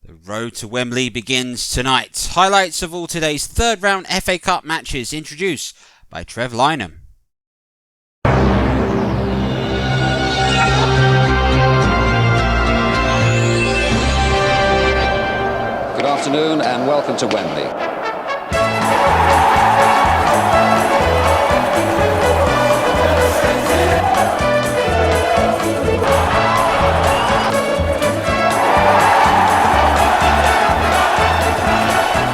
The road to Wembley begins tonight. Highlights of all today's third round FA Cup matches introduced by Trev Lynham. Good afternoon and welcome to Wembley.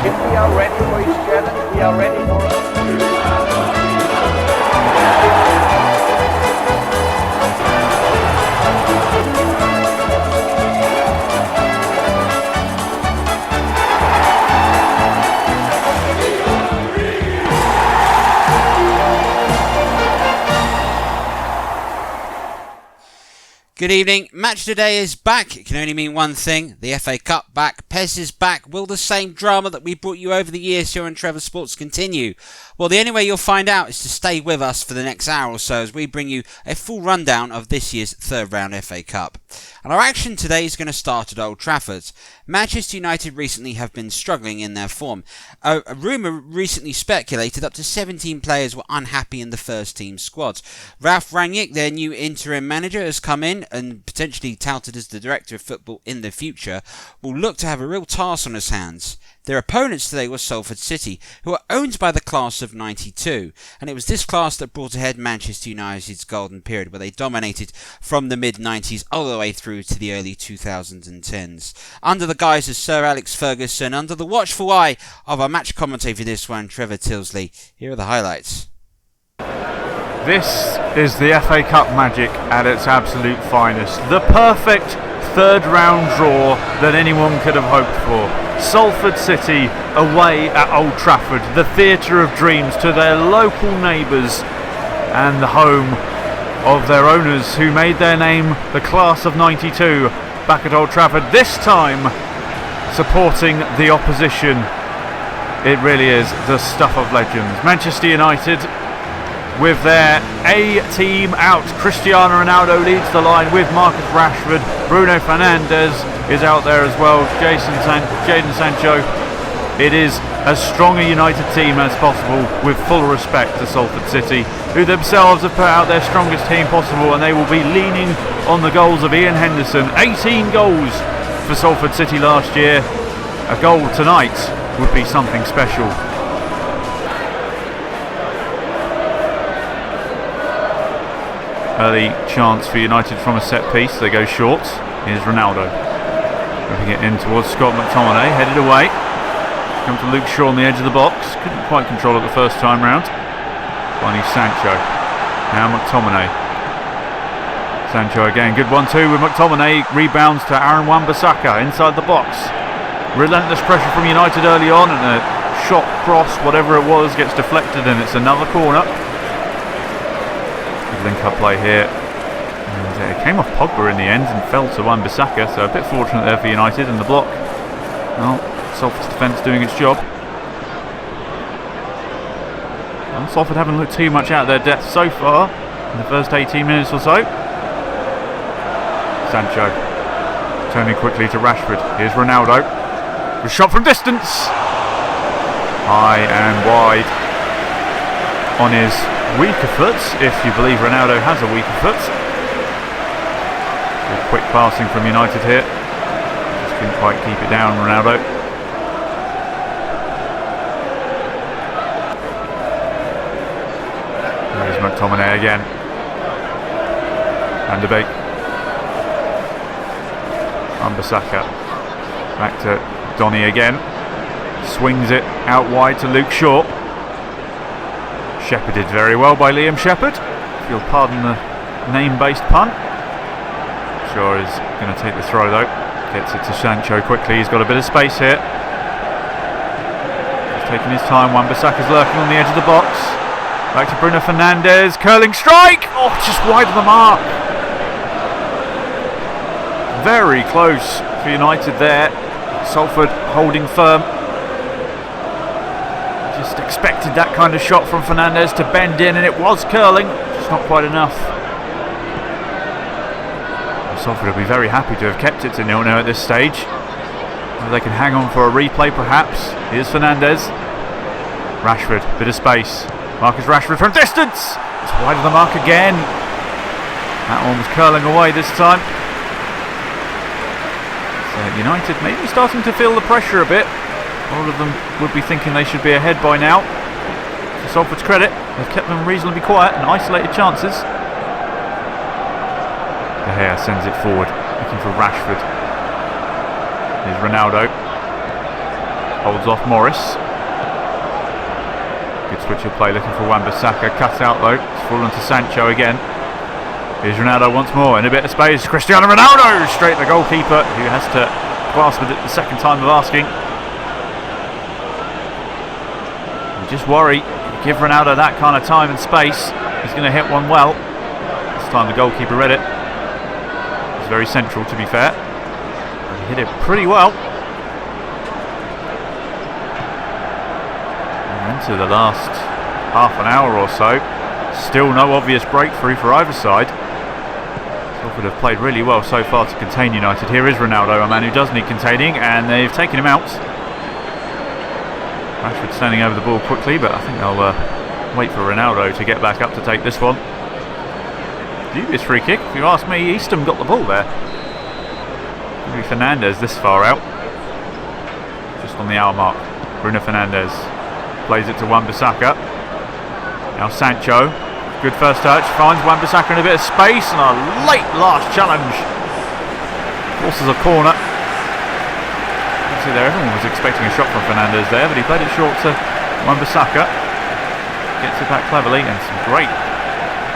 If we are ready for each challenge, we are ready for it. Good evening. Match today is back. It can only mean one thing. The FA Cup back. PES is back. Will the same drama that we brought you over the years here on Trevor Sports continue? Well, the only way you'll find out is to stay with us for the next hour or so as we bring you a full rundown of this year's third round FA Cup. And our action today is going to start at Old Trafford. Manchester United recently have been struggling in their form. A rumour recently speculated up to 17 players were unhappy in the first team squad. Ralf Rangnick, their new interim manager, has come in and potentially touted as the director of football in the future, will look to have a real task on his hands. Their opponents today were Salford City, who are owned by the class of '92, and it was this class that brought ahead Manchester United's golden period, where they dominated from the mid-90s all the way through to the early 2010s. Under the guise of Sir Alex Ferguson, under the watchful eye of our match commentator for this one, Trevor Tilsley, here are the highlights. This is the FA Cup magic at its absolute finest. The perfect third round draw that anyone could have hoped for. Salford City away at Old Trafford, the theatre of dreams to their local neighbours and the home of their owners who made their name the class of '92 back at Old Trafford, this time supporting the opposition. It really is the stuff of legends. Manchester United with their A-team out. Cristiano Ronaldo leads the line with Marcus Rashford. Bruno Fernandes is out there as well. Jadon Sancho. It is as strong a United team as possible, with full respect to Salford City, who themselves have put out their strongest team possible, and they will be leaning on the goals of Ian Henderson. 18 goals for Salford City last year. A goal tonight would be something special. Early chance for United from a set piece. They go short. Here's Ronaldo. Moving it in towards Scott McTominay. Headed away. Come to Luke Shaw on the edge of the box. Couldn't quite control it the first time round. Finding Sancho. Now McTominay. Sancho again. Good 1-2 with McTominay. Rebounds to Aaron Wan-Bissaka inside the box. Relentless pressure from United early on, and a shot cross, whatever it was, gets deflected, and it's another corner. Link-up play here, and it came off Pogba in the end and fell to Wan-Bissaka, so a bit fortunate there for United in the block. Well, Salford's defence doing its job. Well, Salford haven't looked too much out of their depth so far in the first 18 minutes or so. Sancho turning quickly to Rashford. Here's Ronaldo. A shot from distance, high and wide on his weaker foot, if you believe Ronaldo has a weaker foot. Good quick passing from United here. Just couldn't quite keep it down, Ronaldo. There's McTominay again. Van de Beek. Wan-Bissaka. Back to Donny again. Swings it out wide to Luke Shaw. Shepherded very well by Liam Shepherd, if you'll pardon the name-based pun. Shaw is going to take the throw though. Gets it to Sancho quickly. He's got a bit of space here. He's taking his time. Wan-Bissaka's lurking on the edge of the box. Back to Bruno Fernandes. Curling strike! Oh, just wide of the mark. Very close for United there. Salford holding firm. Just expected that kind of shot from Fernandes to bend in, and it was curling, just not quite enough. Salford will be very happy to have kept it to 0-0 at this stage. They can hang on for a replay perhaps. Here's Fernandes. Rashford, bit of space. Marcus Rashford from distance. It's wide of the mark again. That one was curling away this time. So United maybe starting to feel the pressure a bit. All of them would be thinking they should be ahead by now. To Salford's credit, they've kept them reasonably quiet and isolated chances. De Gea sends it forward, looking for Rashford. Here's Ronaldo. Holds off Morris. Good switch of play, looking for Wan-Bissaka. Cut out though. It's fallen to Sancho again. Here's Ronaldo once more in a bit of space. Cristiano Ronaldo straight at the goalkeeper, who has to grasp it the second time of asking. You just worry, you give Ronaldo that kind of time and space, he's going to hit one well. This time the goalkeeper read it. It's very central, to be fair. But he hit it pretty well. And into the last half an hour or so, still no obvious breakthrough for either side. Salford have played really well so far to contain United. Here is Ronaldo, a man who does need containing, and they've taken him out. Rashford standing over the ball quickly, but I think they'll wait for Ronaldo to get back up to take this one. Dubious free kick, if you ask me. Eastham got the ball there. Maybe Fernandes this far out. Just on the hour mark. Bruno Fernandes plays it to Wan-Bissaka. Now Sancho. Good first touch, finds Wan-Bissaka in a bit of space, and a late last challenge forces a corner. See there, everyone was expecting a shot from Fernandes there, but he played it short to Wan-Bissaka. Gets it back cleverly, and some great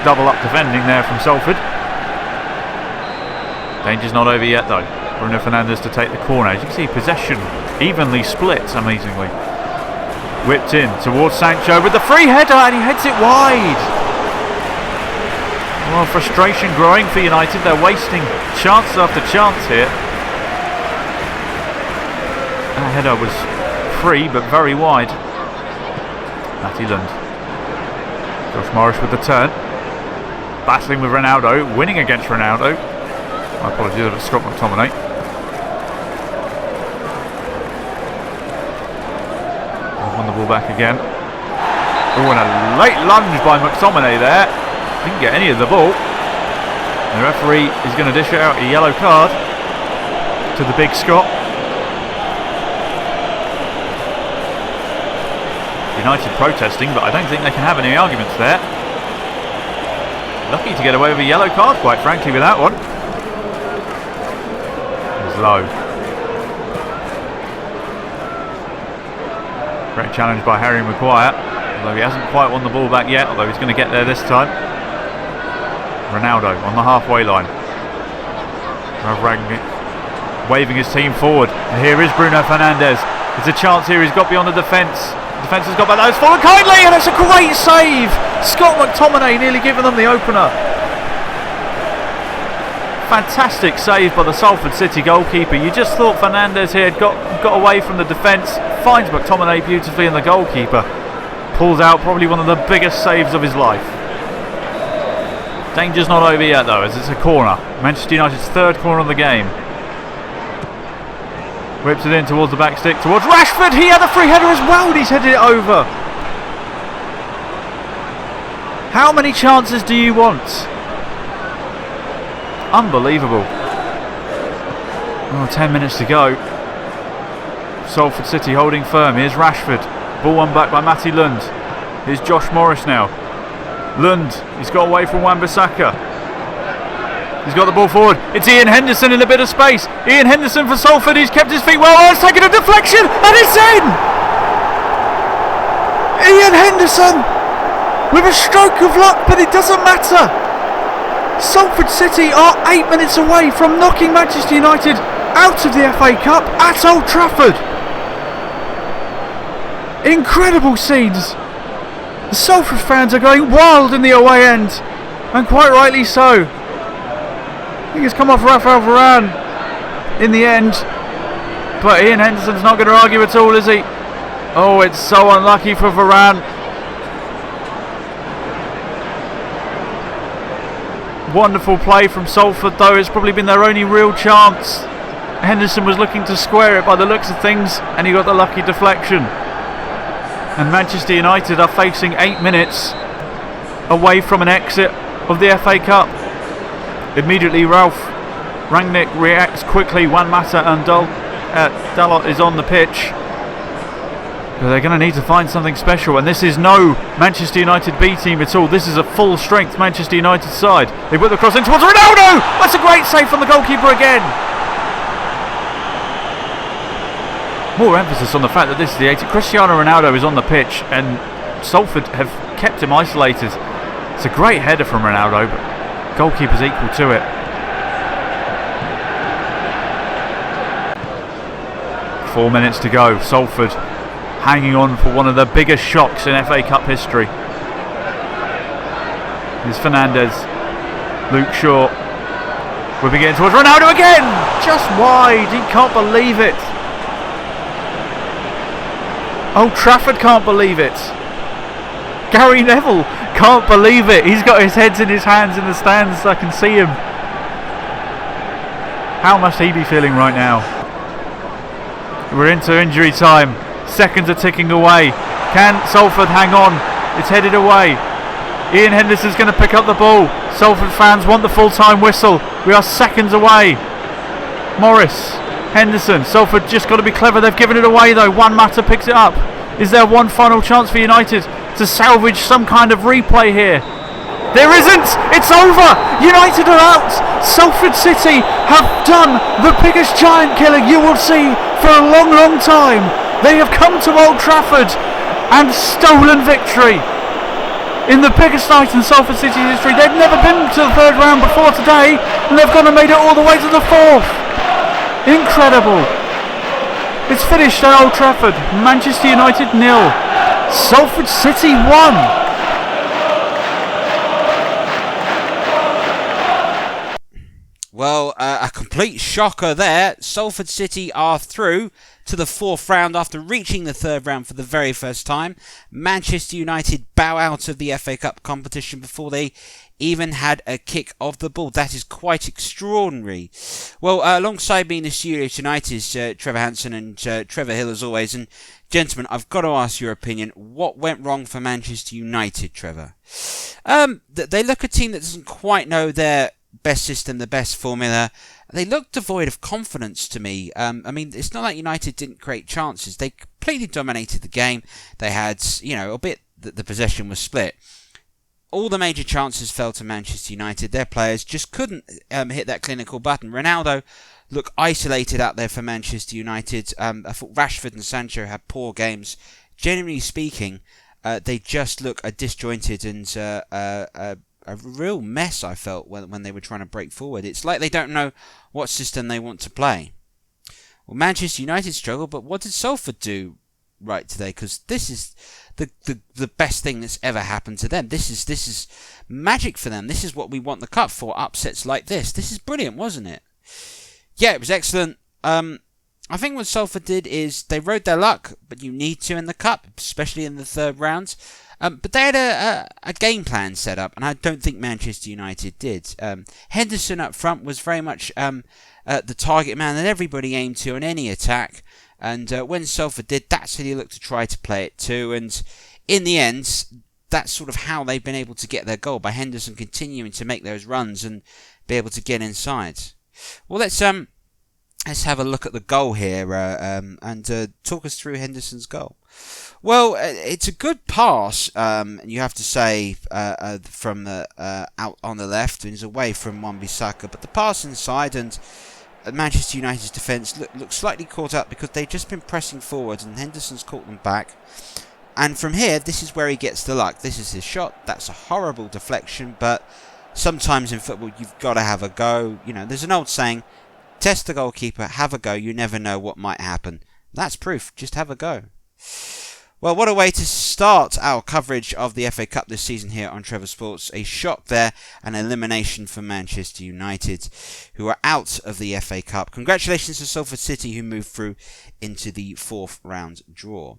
double up defending there from Salford. Danger's not over yet though. Bruno Fernandes to take the corner. As you can see, possession evenly split, amazingly. Whipped in towards Sancho with the free header, and he heads it wide. Well, frustration growing for United. They're wasting chance after chance here. That header was free but very wide. Matty Lund. Josh Morris with the turn. Battling with Ronaldo, winning against Ronaldo. My apologies, it's Scott McTominay. Won the ball back again. Oh, and a late lunge by McTominay there. Didn't get any of the ball. The referee is going to dish out a yellow card to the big Scot. United protesting, but I don't think they can have any arguments there. Lucky to get away with a yellow card, quite frankly, with that one. It's low. Great challenge by Harry Maguire, although he hasn't quite won the ball back yet, although he's going to get there this time. Ronaldo on the halfway line. Waving his team forward. And here is Bruno Fernandes. There's a chance here, he's got beyond the defence. The defence has got by those forward kindly, and it's a great save. Scott McTominay nearly giving them the opener. Fantastic save by the Salford City goalkeeper. You just thought Fernandes here had got away from the defence. Finds McTominay beautifully, and the goalkeeper pulls out probably one of the biggest saves of his life. Danger's not over yet though, as it's a corner. Manchester United's third corner of the game. Whips it in towards the back stick, towards Rashford. He had a free header as well, and he's headed it over. How many chances do you want? Unbelievable. Oh, 10 minutes to go. Salford City holding firm. Here's Rashford. Ball won back by Matty Lund. Here's Josh Morris now. Lund, he's got away from Wan-Bissaka. He's got the ball forward. It's Ian Henderson in a bit of space. Ian Henderson for Salford. He's kept his feet well. Oh, it's taken a deflection, and it's in! Ian Henderson with a stroke of luck, but it doesn't matter. Salford City are 8 minutes away from knocking Manchester United out of the FA Cup at Old Trafford. Incredible scenes. The Salford fans are going wild in the away end, and quite rightly so. I think it's come off Raphael Varane in the end, but Ian Henderson's not going to argue at all, is he? Oh, it's so unlucky for Varane. Wonderful play from Salford though. It's probably been their only real chance Henderson was looking to square it by the looks of things, and he got the lucky deflection. And Manchester United are facing 8 minutes away from an exit of the FA Cup. Immediately Ralph Rangnick reacts quickly. Juan Mata and Dalot is on the pitch. But they're going to need to find something special, and this is no Manchester United B team at all. This is a full strength Manchester United side. They put the cross in towards Ronaldo. That's a great save from the goalkeeper again. More emphasis on the fact that this is the 80th. Cristiano Ronaldo is on the pitch, and Salford have kept him isolated. It's a great header from Ronaldo, but goalkeeper's equal to it. 4 minutes to go. Salford hanging on for one of the biggest shocks in FA Cup history. Here's Fernandez. Luke Shaw. We're beginning towards Ronaldo again! Just wide. He can't believe it. Old Trafford can't believe it. Gary Neville can't believe it. He's got his heads in his hands in the stands. I can see him. How must he be feeling right now? We're into injury time. Seconds are ticking away. Can Salford hang on? It's headed away. Ian Henderson's going to pick up the ball. Salford fans want the full-time whistle. We are seconds away. Morris, Henderson. Salford just got to be clever. They've given it away though. Juan Mata picks it up. Is there one final chance for United to salvage some kind of replay here? There isn't! It's over! United are out! Salford City have done the biggest giant killer you will see for a long, long time. They have come to Old Trafford and stolen victory in the biggest night in Salford City's history. They've never been to the third round before today, and they've gone and made it all the way to the fourth. Incredible. It's finished at Old Trafford. Manchester United 0. Salford City 1. Well, a complete shocker there. Salford City are through to the fourth round after reaching the third round for the very first time. Manchester United bow out of the FA Cup competition before they even had a kick of the ball. That is quite extraordinary. Well, alongside me in the studio tonight is Trevor Hanson and Trevor Hill as always. And gentlemen, I've got to ask your opinion. What went wrong for Manchester United, Trevor? They look a team that doesn't quite know their best system, the best formula. They look devoid of confidence to me. I mean, it's not like United didn't create chances. They completely dominated the game. They had, a bit that the possession was split. All the major chances fell to Manchester United. Their players just couldn't hit that clinical button. Ronaldo looked isolated out there for Manchester United. I thought Rashford and Sancho had poor games. Generally speaking, they just look disjointed and a real mess, I felt, when they were trying to break forward. It's like they don't know what system they want to play. Well, Manchester United struggled, but what did Salford do right today? Because this is the best thing that's ever happened to them. This is magic for them. This is what we want the cup for, upsets like this. This is brilliant, wasn't it? Yeah, it was excellent. I think what Salford did is they rode their luck, but you need to in the cup, especially in the third round. But they had a game plan set up, and I don't think Manchester United did. Henderson up front was very much the target man that everybody aimed to on any attack, and when Salford did, that's how they looked to try to play it too, and in the end, that's sort of how they've been able to get their goal, by Henderson continuing to make those runs and be able to get inside. Well, let's have a look at the goal here and talk us through Henderson's goal. Well, it's a good pass, you have to say, from out on the left, and is away from Wan-Bissaka. But the pass inside, and Manchester United's defence look slightly caught up because they've just been pressing forward, and Henderson's caught them back. And from here, this is where he gets the luck. This is his shot. That's a horrible deflection, but sometimes in football you've got to have a go. There's an old saying, test the goalkeeper, have a go. You never know what might happen. That's proof. Just have a go. Well, what a way to start our coverage of the FA Cup this season here on Trevor Sports. A shock there, an elimination for Manchester United, who are out of the FA Cup. Congratulations to Salford City, who moved through into the fourth round draw.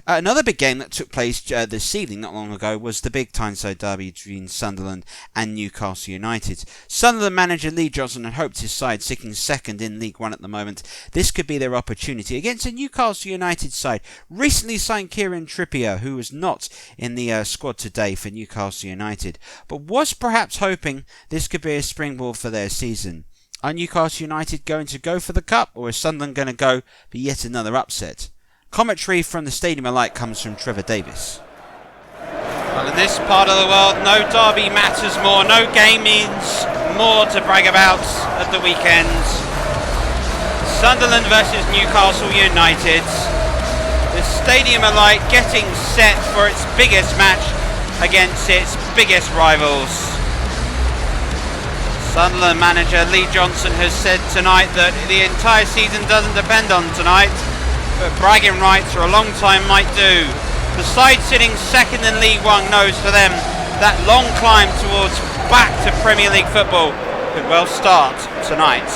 Another big game that took place this evening, not long ago, was the big Tyneside derby between Sunderland and Newcastle United. Sunderland manager Lee Johnson had hoped his side, sitting second in League One at the moment, this could be their opportunity against a Newcastle United side. Recently signed Kieran Trippier, who was not in the squad today for Newcastle United, but was perhaps hoping this could be a springboard for their season. Are Newcastle United going to go for the cup, or is Sunderland going to go for yet another upset? Commentary from the Stadium of Light comes from Trevor Davis. Well, in this part of the world, no derby matters more. No game means more to brag about at the weekend. Sunderland versus Newcastle United. The Stadium of Light getting set for its biggest match against its biggest rivals. Sunderland manager Lee Johnson has said tonight that the entire season doesn't depend on tonight, but bragging rights for a long time might do. The side sitting second in League One knows for them that long climb towards back to Premier League football could well start tonight.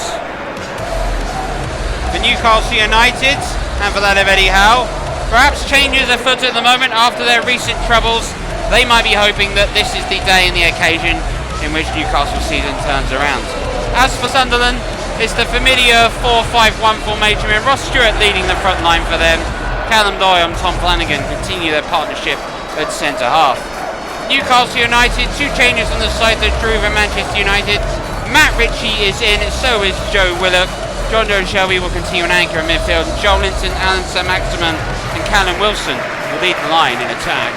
For Newcastle United and for that of Eddie Howe, perhaps changes afoot at the moment after their recent troubles. They might be hoping that this is the day and the occasion in which Newcastle's season turns around. As for Sunderland, it's the familiar 4-5-1 formation with Ross Stewart leading the front line for them. Callum Doyle and Tom Flanagan continue their partnership at centre half. Newcastle United, two changes on the side that drew from Manchester United. Matt Ritchie is in, so is Joe Willock. John Joe Shelby will continue an anchor in midfield. Joel Linton, Alan Saint-Maximin and Callum Wilson will lead the line in attack.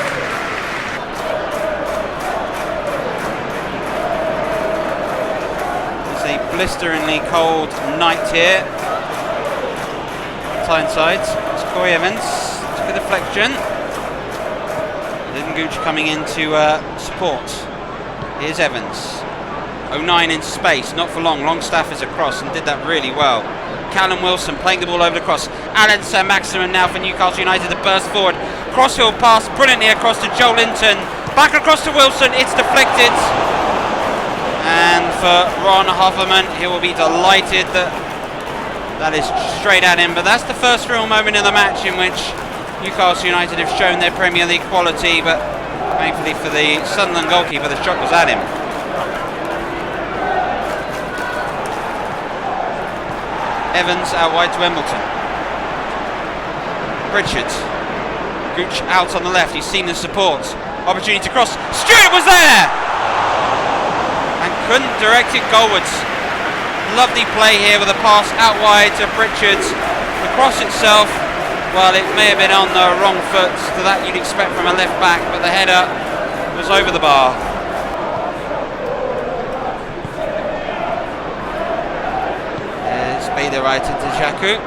A blisteringly cold night here. Tyneside. It's Corey Evans. Took a deflection. Lyndon Gooch coming in to support. Here's Evans. 09 in space, not for long. Longstaff is across and did that really well. Callum Wilson playing the ball over the cross. Alan Saint-Maximin now for Newcastle United. The burst forward. Crossfield pass brilliantly across to Joel Linton. Back across to Wilson. It's deflected. And for Ron Hofferman, he will be delighted that that is straight at him. But that's the first real moment in the match in which Newcastle United have shown their Premier League quality. But thankfully for the Sunderland goalkeeper, the shot was at him. Evans out wide to Embleton. Richards. Gooch out on the left. He's seen the support. Opportunity to cross. Stewart was there! And couldn't direct it goalwards. Lovely play here with a pass out wide to Pritchard. The cross itself, well, it may have been on the wrong foot, so that you'd expect from a left back, but the header was over the bar. There's Bader right into Jaku.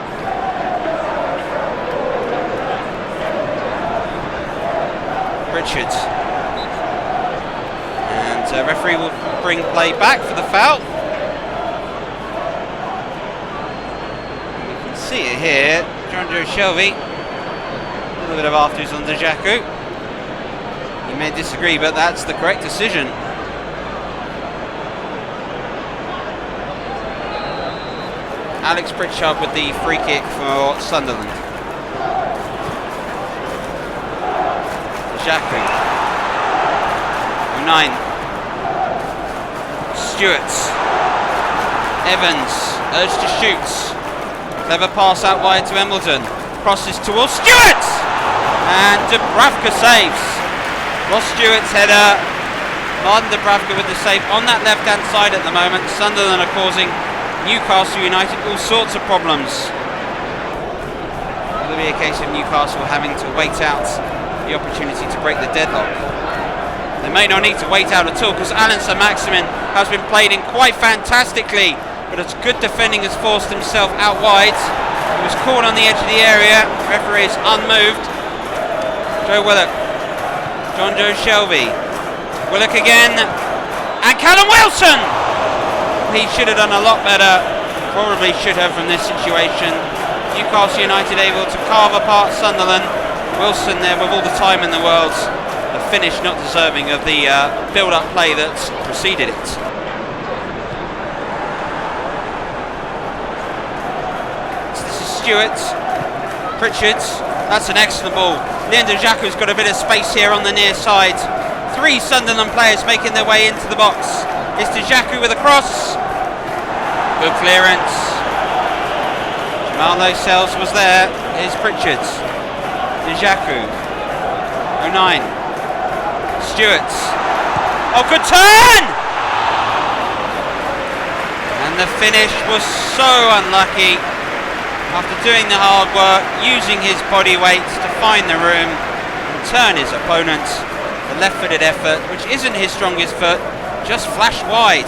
Pritchard. Referee will bring play back for the foul. You can see it here. John Joe Shelby. A little bit of afterwards on Jaku. You may disagree, but that's the correct decision. Alex Pritchard with the free kick for Sunderland. Jaku. 09. Stewart. Evans urged to shoot. Clever pass out wide to Embleton. Crosses towards Stewart! And Dubravka saves. Ross Stewart's header. Martin Dubravka with the save on that left hand side at the moment. Sunderland are causing Newcastle United all sorts of problems. It'll be a case of Newcastle having to wait out the opportunity to break the deadlock. They may not need to wait out at all because Alan Saint-Maximin has been played in quite fantastically, but it's good defending has forced himself out wide. He was caught on the edge of the area. Referee is unmoved. Joe Willock. John Joe Shelby. Willock again. And Callum Wilson! He should have done a lot better. Probably should have from this situation. Newcastle United able to carve apart Sunderland. Wilson there with all the time in the world. A finish not deserving of the build-up play that preceded it. So this is Stewart, Pritchard, That's an excellent ball. Leon Jaku's got a bit of space here on the near side. 3 Sunderland players making their way into the box. It's Jaku with a cross. Good clearance. Jamal Lascelles was there. Here's Pritchard. Jaku. 09. Stewart. Oh, good turn! And the finish was so unlucky. After doing the hard work, using his body weight to find the room and turn his opponent, the left-footed effort, which isn't his strongest foot, just flashed wide.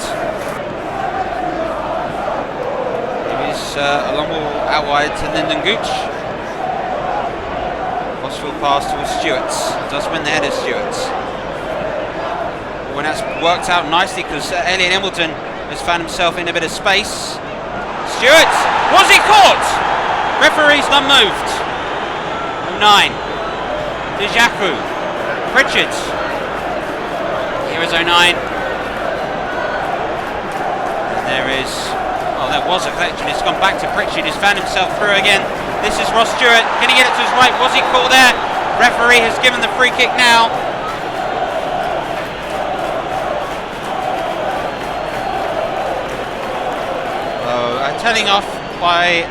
It is a long ball out wide to Lyndon Gooch. Crossfield pass towards Stewart. Does win the header, Stewart. When that's worked out nicely because Elliot Embleton has found himself in a bit of space. Stewart! Was he caught? Referee's not moved. 09. Jaku. Pritchard. Here is 09. And there is... Oh, there was a collection. It's gone back to Pritchard. He's found himself through again. This is Ross Stewart. Can he get it to his right? Was he caught there? Referee has given the free kick now. Telling off by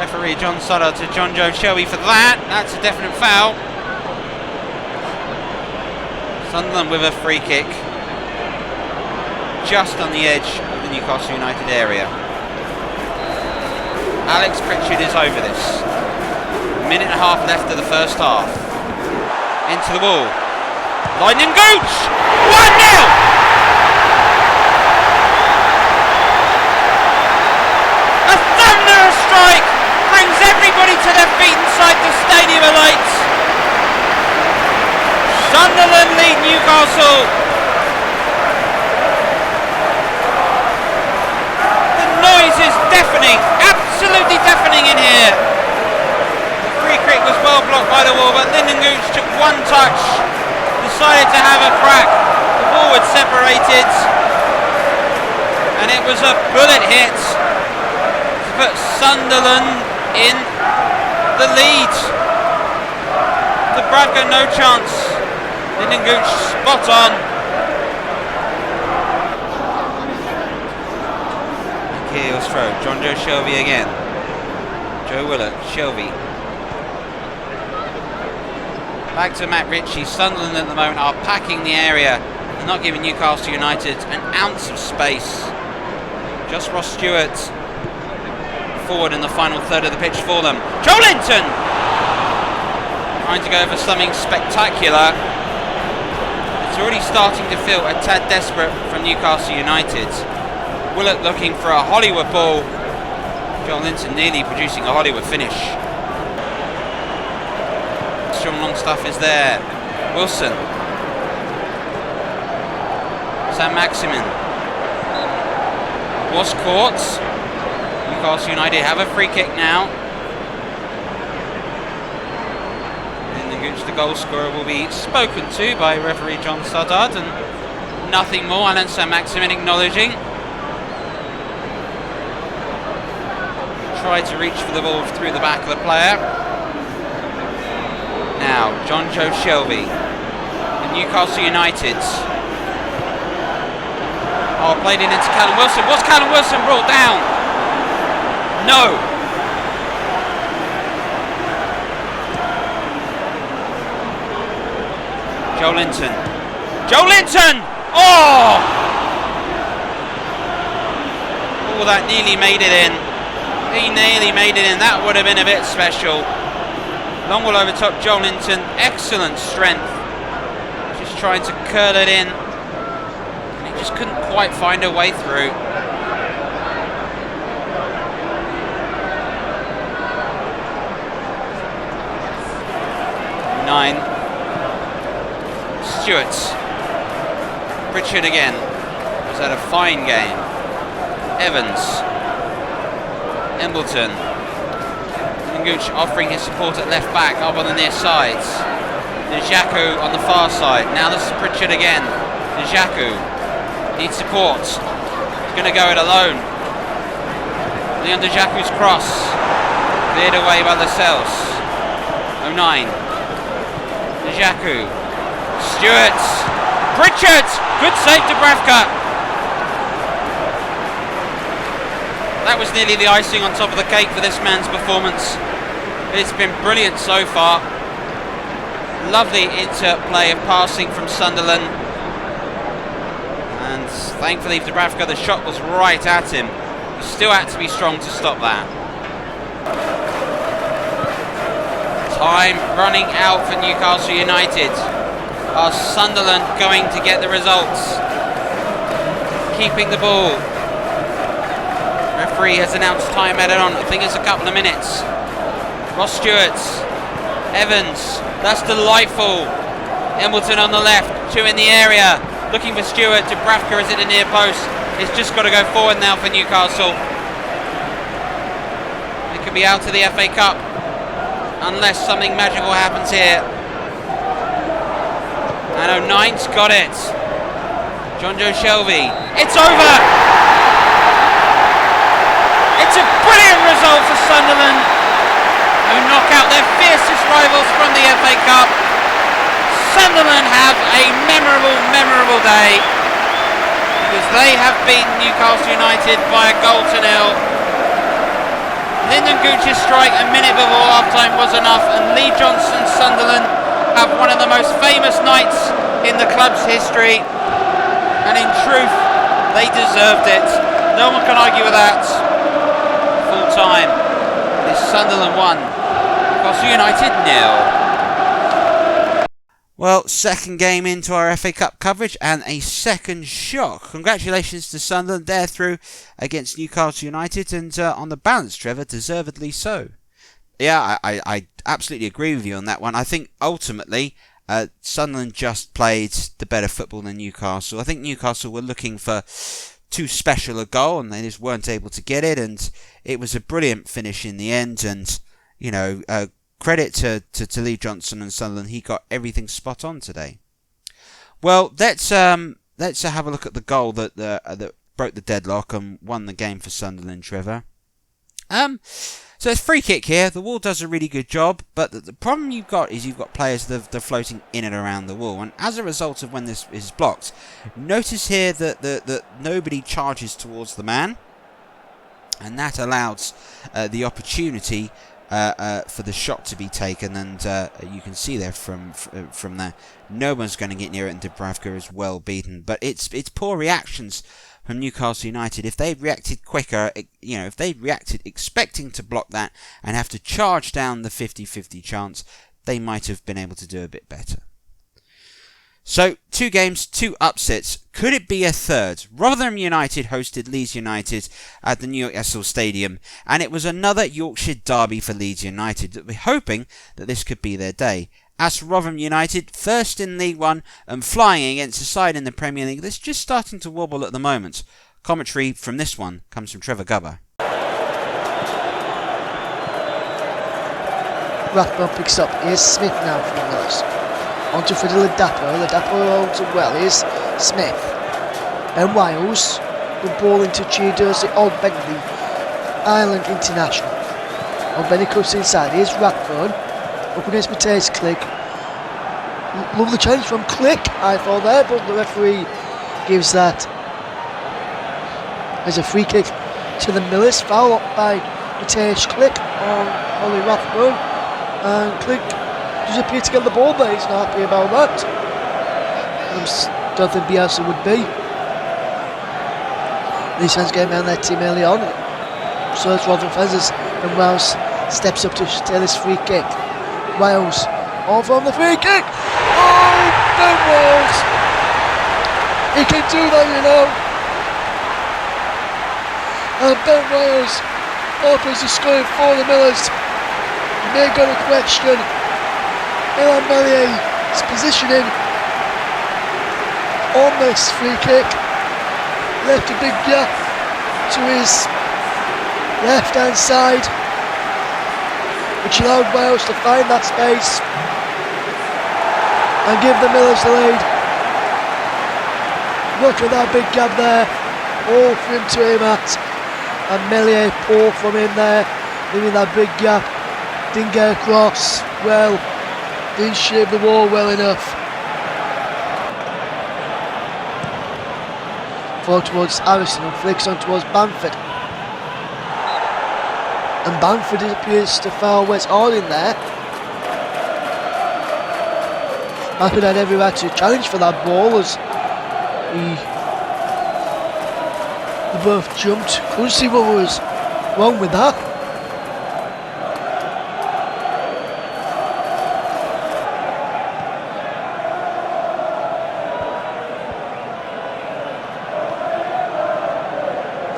referee John Sutter to John Joe Shelby for that. That's a definite foul. Sunderland with a free kick just on the edge of the Newcastle United area. Alex Pritchard is over this. A minute and a half left of the first half. Into the ball. Lyndon Gooch! 1-0! Strike brings everybody to their feet inside the Stadium of Lights. Sunderland lead Newcastle. The noise is deafening, absolutely deafening in here. The free kick was well blocked by the wall, but Lyndon Gooch took one touch, decided to have a crack. The ball was separated, and it was a bullet hit. Put Sunderland in the lead. The Bradford no chance. Lyndon Gooch spot on. Here's throw. John Joe Shelby again. Joe Willett, Shelby. Back to Matt Ritchie. Sunderland at the moment are packing the area and not giving Newcastle United an ounce of space. Just Ross Stewart forward in the final third of the pitch for them. Joe Linton trying to go for something spectacular. It's already starting to feel a tad desperate from Newcastle United. Willett looking for a Hollywood ball. Joe Linton nearly producing a Hollywood finish. Strong long stuff is there. Wilson. Sam Maximin was caught. Newcastle United have a free kick now. Lyndon Gooch, the goal scorer, will be spoken to by referee John Suddard, and nothing more. Alan Saint-Maximin acknowledging. Tried to reach for the ball through the back of the player. Now, John Joe Shelby, the Newcastle United. Oh, played it into Callum Wilson. Was Callum Wilson brought down? No. Joe Linton. Joe Linton! Oh! Oh, that nearly made it in. He nearly made it in. That would have been a bit special. Long ball over top, Joe Linton. Excellent strength. Just trying to curl it in. And he just couldn't quite find a way through. Stewart. Pritchard again. Was that a fine game? Evans. Embleton. Gooch offering his support at left back, up on the near sides. Jaku on the far side. Now this is Pritchard again. Jaku needs support. He's going to go it alone. Leon Jaku's cross. Cleared away by Lascelles. 09. Jaku. Stewart. Pritchard. Good save to Bravka. That was nearly the icing on top of the cake for this man's performance. It's been brilliant so far. Lovely interplay of passing from Sunderland. And thankfully for Dubravka, the shot was right at him. He still had to be strong to stop that. Time running out for Newcastle United. Are Sunderland going to get the results? Keeping the ball. Referee has announced time added on. I think it's a couple of minutes. Ross Stewart. Evans. That's delightful. Embleton on the left. Two in the area. Looking for Stewart. Dubravka is at the near post. It's just got to go forward now for Newcastle. It could be out of the FA Cup unless something magical happens here. And 09's got it. John Joe Shelby. It's over. It's a brilliant result for Sunderland, who knock out their fiercest rivals from the FA Cup. Sunderland have a memorable day, because they have beaten Newcastle United by a goal to nil. Lyndon Gooch's strike a minute before half-time was enough, and Lee Johnson's Sunderland have one of the most famous nights in the club's history, and in truth, they deserved it. No one can argue with that. Full time. It is Sunderland 1, Newcastle United 0. Well, second game into our FA Cup coverage and a second shock. Congratulations to Sunderland, they're through against Newcastle United, and on the balance, Trevor, deservedly so. Yeah, I absolutely agree with you on that one. I think ultimately Sunderland just played the better football than Newcastle. I think Newcastle were looking for too special a goal and they just weren't able to get it, and it was a brilliant finish in the end. And, you know, credit to Lee Johnson and Sunderland. He got everything spot on today. Well, let's have a look at the goal that broke the deadlock and won the game for Sunderland, Trevor. So it's free kick here. The wall does a really good job, but the problem you've got is you've got players that are floating in and around the wall, and as a result of when this is blocked, notice here that nobody charges towards the man, and that allows the opportunity for the shot to be taken, and you can see there from there, no one's going to get near it, and Dubravka is well beaten. But it's poor reactions from Newcastle United. If they'd reacted quicker, you know, if they'd reacted expecting to block that and have to charge down the 50-50 chance, they might have been able to do a bit better. So, 2 games, 2 upsets. Could it be a third? Rotherham United hosted Leeds United at the Newcastle Stadium, and it was another Yorkshire derby for Leeds United. We're hoping that this could be their day. As for Rotherham United, first in League One and flying against a side in the Premier League that's just starting to wobble at the moment. Commentary from this one comes from Trevor Gubber. Rathbone picks up. Here's Smith now from the Millers. On to Freddie Ladapo. Ladapo holds it well. Here's Smith. And Wiles. The ball into Chidozi Old Bentley. Ireland International. Old Bentley cuts inside. Here's Rathbone. Up against Mateus Click. Lovely challenge from Click, I thought there, but the referee gives that as a free kick to the Millers. Foul up by Mateus Click on Ollie Rathbone. And Click does appear to get the ball, but he's not happy about that. I don't think Bielsa would be. These fans getting around their team early on. So it's Rotherham fans, and Wells steps up to take this free kick. Wales, all from the free kick. Oh, Ben Wales! He can do that, you know. And Ben Wales opens the scoring for the Millers. May got a question. Ilan Mellier's positioning on this free kick left a big gap to his left hand side, which allowed Wales to find that space and give the Millers the lead. Look at that big gap there, all for him to aim at, and Mellier poor from him there, leaving that big gap, didn't get across. well. Didn't shape the wall well enough. Forward towards Harrison and flicks on towards Bamford. And Bamford appears to foul Wes Hall in there. Bamford had every right to challenge for that ball as they both jumped. Couldn't see what was wrong with that.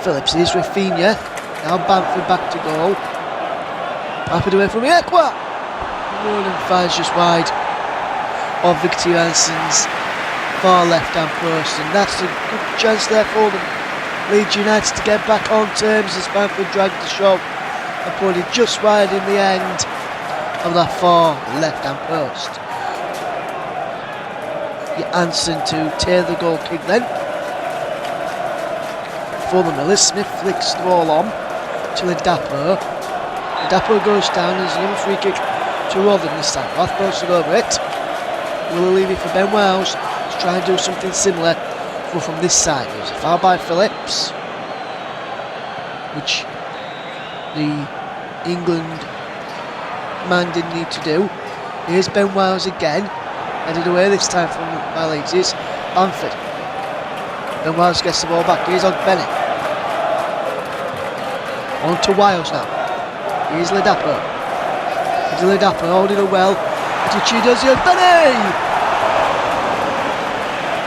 Phillips is Rafinha. Now Bamford back to goal. Bamford away from Ekwa. Roland fires just wide of Victor Jansen's far left hand post, and that's a good chance there for them. Leeds United to get back on terms as Bamford dragged the shot and put it just wide in the end of that far left hand post. Jansen to tear the goal kick then. For the Millers, Smith flicks the ball on to Ledapo. Ledapo goes down. There's another free kick to Rotherham this time. Roth posted over it. Will leave it for Ben Wells to try and do something similar from this side. There's a foul by Phillips, which the England man didn't need to do. Here's Ben Wells again, headed away this time from my Leeds. Here's Bamford. Ben Wells gets the ball back. Here's on Bennett. On to Wiles now. Here's Ledapo. Into Ledapo, holding it well. To Chiedozie Ogbene!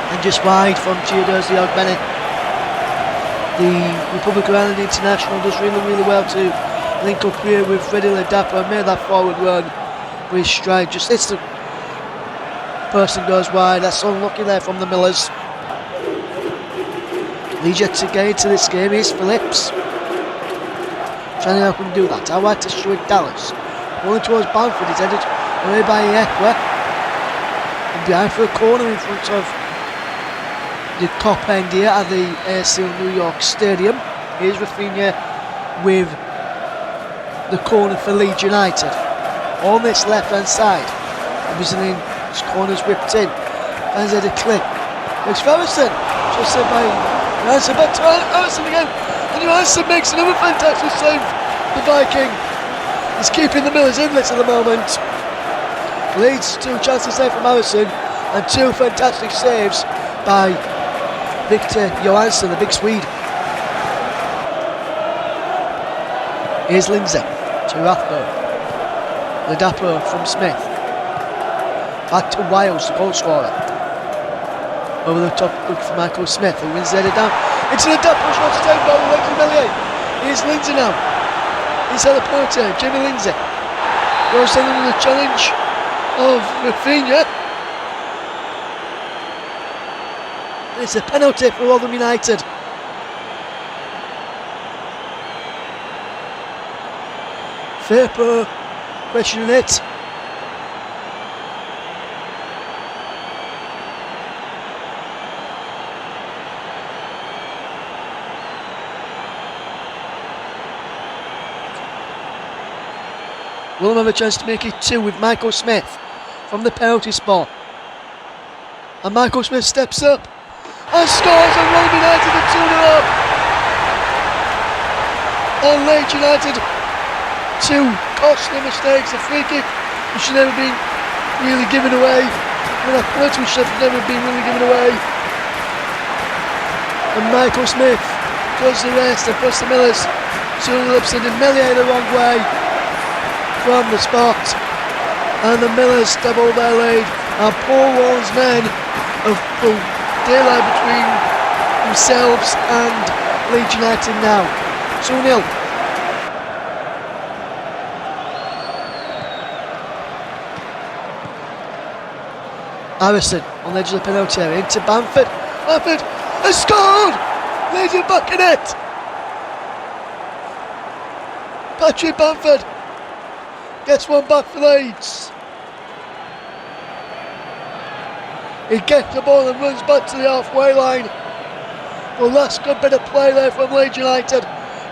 And just wide from Chiedozie Ogbene. The Republic of Ireland international does really well to link up here with Freddie Ledapo and made that forward run with his stride. Just hits the person, goes wide. That's unlucky there from the Millers. Leeds yet to get into this game. Here's Phillips. Trying to help him do that. I like to show it Dallas. Rolling towards Bamford. He's headed away by Ekwa. And behind for a corner in front of the Cop end here at the ASL New York Stadium. Here's Rafinha with the corner for Leeds United. On this left hand side. Obviously, this corner's whipped in. Fans had a clip. It's Ferguson. Just said by Johansson, back to Johansson again. And Johansson makes another fantastic save. The Viking is keeping the Millers in this at the moment. Leeds, 2 chances there from Harrison and 2 fantastic saves by Victor Johansson, the big Swede. Here's Lindsay to Rathbone. Ledapo from Smith. Back to Wiles, the goal scorer. Over the top, look for Michael Smith, who wins the header down. Into the Ledapo, shot down by the leg of Millier. Here's Lindsay now. Inside the porter, Jimmy Lindsay. Goes in under the challenge of Rafinha. It's a penalty for Rotherham United. Firpo questioning it. Will have a chance to make it 2 with Michael Smith from the penalty spot. And Michael Smith steps up and scores, and Rotherham United are 2-0. And Leeds United, 2 costly mistakes. A free kick which should never been really given away. And a penalty which should never been really given away. And Michael Smith does the rest and puts the Millers to the lips and Millier the wrong way from the spot, and the Millers double their lead, and Paul Warren's men have pulled daylight between themselves and Leeds United now. 2-0. Harrison on the edge of the penalty area into Bamford. Bamford has scored! Leeds are back in it! Patrick Bamford gets one back for Leeds. He gets the ball and runs back to the halfway line. Well, that's a good bit of play there from Leeds United.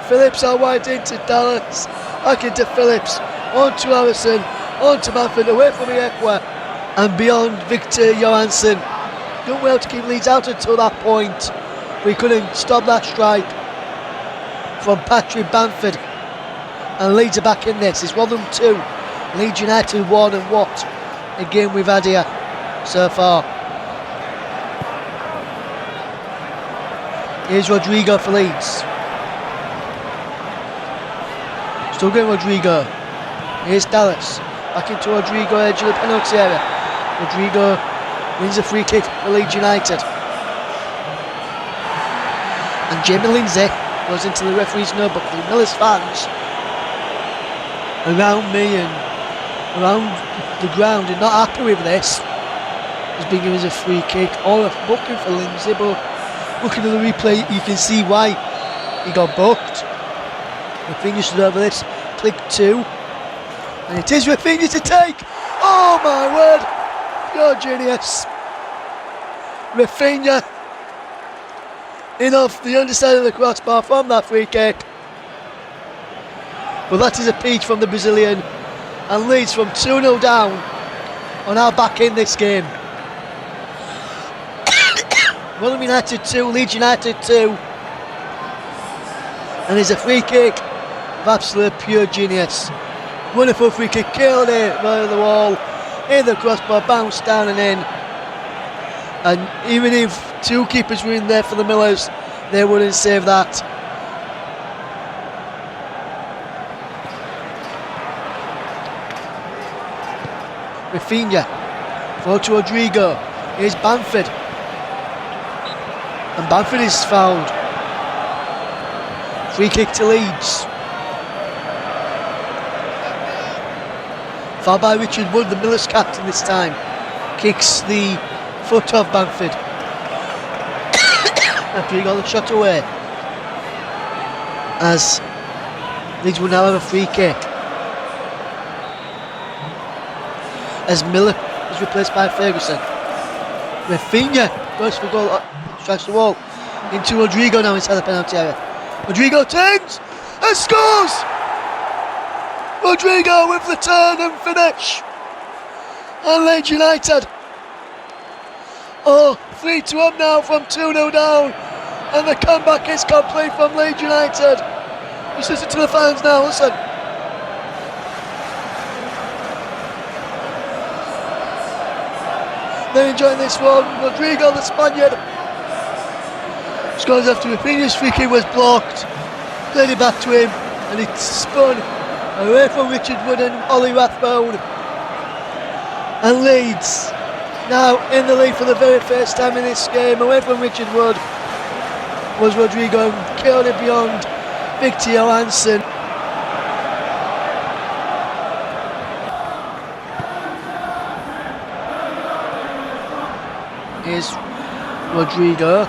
Phillips out wide into Dallas. Back into Phillips. On to Harrison. On to Bamford, away from Iekwa, and beyond Victor Johansson. Done well to keep Leeds out until that point. We couldn't stop that strike from Patrick Bamford. And Leeds are back in this. It's Rotherham 2, Leeds United 1, and what a game we've had here so far. Here's Rodrigo for Leeds. Still getting Rodrigo. Here's Dallas. Back into Rodrigo, edge of the penalty area. Rodrigo wins a free kick for Leeds United. And Jamie Lindsay goes into the referee's notebook. The Millers fans around me and around the ground are not happy with this. He's been given a free kick or a booking for Lindsay, but looking at the replay you can see why he got booked. Rafinha stood over this, click 2, and it is Rafinha to take. Oh my word, you're genius. Rafinha in off the underside of the crossbar from that free kick. But that is a peach from the Brazilian, and Leeds from 2-0 down are now back in this game. Rotherham United 2, Leeds United 2, and it's a free kick of absolute pure genius. Wonderful free kick, killed it by the wall, in the crossbar, bounced down and in. And even if two keepers were in there for the Millers, they wouldn't save that. Rafinha, forward to Rodrigo, here's Bamford. And Bamford is fouled. Free kick to Leeds. Foul by Richard Wood, the Millers captain this time. Kicks the foot off Bamford. After he got the shot away. As Leeds will now have a free kick. As Miller is replaced by Ferguson. Rafinha goes for goal, strikes the wall. Into Rodrigo now inside the penalty area. Rodrigo turns and scores! Rodrigo with the turn and finish. And Leeds United 3-2 up now from 2-0 down. And the comeback is complete from Leeds United. Just listen to the fans now, listen. They're enjoying this one. Rodrigo, the Spaniard, scores after Rafinha's free kick was blocked. Played it back to him, and it spun away from Richard Wood and Ollie Rathbone. And Leeds now in the lead for the very first time in this game. Away from Richard Wood was Rodrigo, and killed it beyond Victor Johansson. Here's Rodrigo.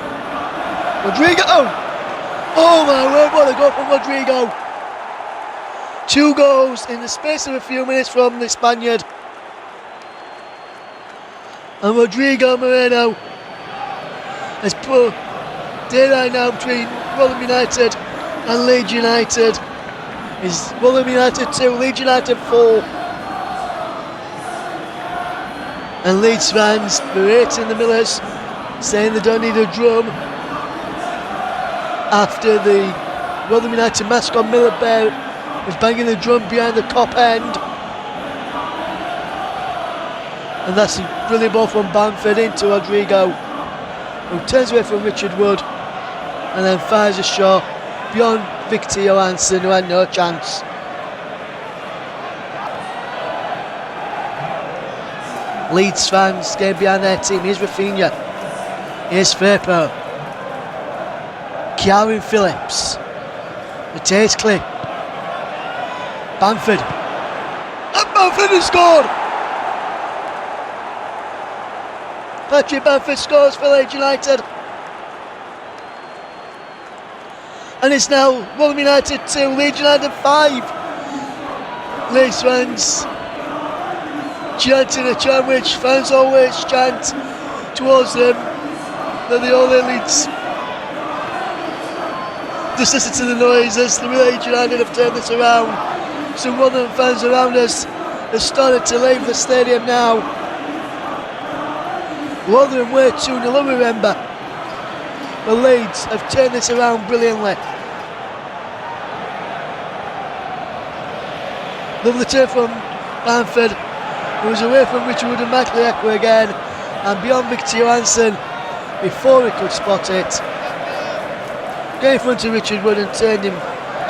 Rodrigo! Oh my word, what a goal from Rodrigo! 2 goals in the space of a few minutes from the Spaniard. And Rodrigo Moreno has put daylight now between Rotherham United and Leeds United. Is Rotherham United 2, Leeds United 4. And Leeds fans berating the Millers, saying they don't need a drum after the Rotherham United mascot Miller Bear was banging the drum behind the Kop end. And that's a brilliant ball from Bamford into Rodrigo, who turns away from Richard Wood and then fires a shot beyond Victor Johansson, who had no chance. Leeds fans getting behind their team. Here's Rafinha. Here's Firpo. Kieran Phillips. Mateus Clip. Bamford. And Bamford has scored! Patrick Bamford scores for Leeds United. And it's now Rotherham United 2, Leeds United 5. Leeds fans chanting a chant which fans always chant towards them. They're the only Leeds. Just listen to the noise as the Leeds United have turned this around. Some Rotherham fans around us has started to leave the stadium now. Rotherham were 2-0, remember. The Leeds have turned this around brilliantly. Lovely turn from Bamford, who was away from Richard and McLeod again, and beyond Victor Johansson before he could spot it. Going in front of Richard Wood and turned him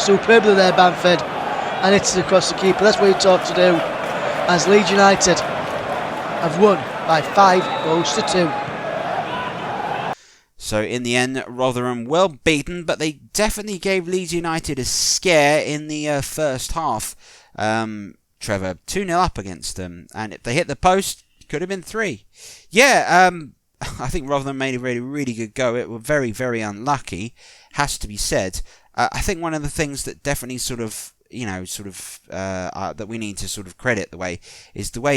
superbly there, Bamford, and hits it across the keeper. That's what he taught to do, as Leeds United have won by 5-2. So in the end, Rotherham well beaten, but they definitely gave Leeds United a scare in the first half. Trevor, 2-0 up against them, and if they hit the post, could have been 3. Yeah, I think Rotherham made a really good go. It were very, very unlucky, has to be said. I think one of the things that definitely that we need to sort of credit the way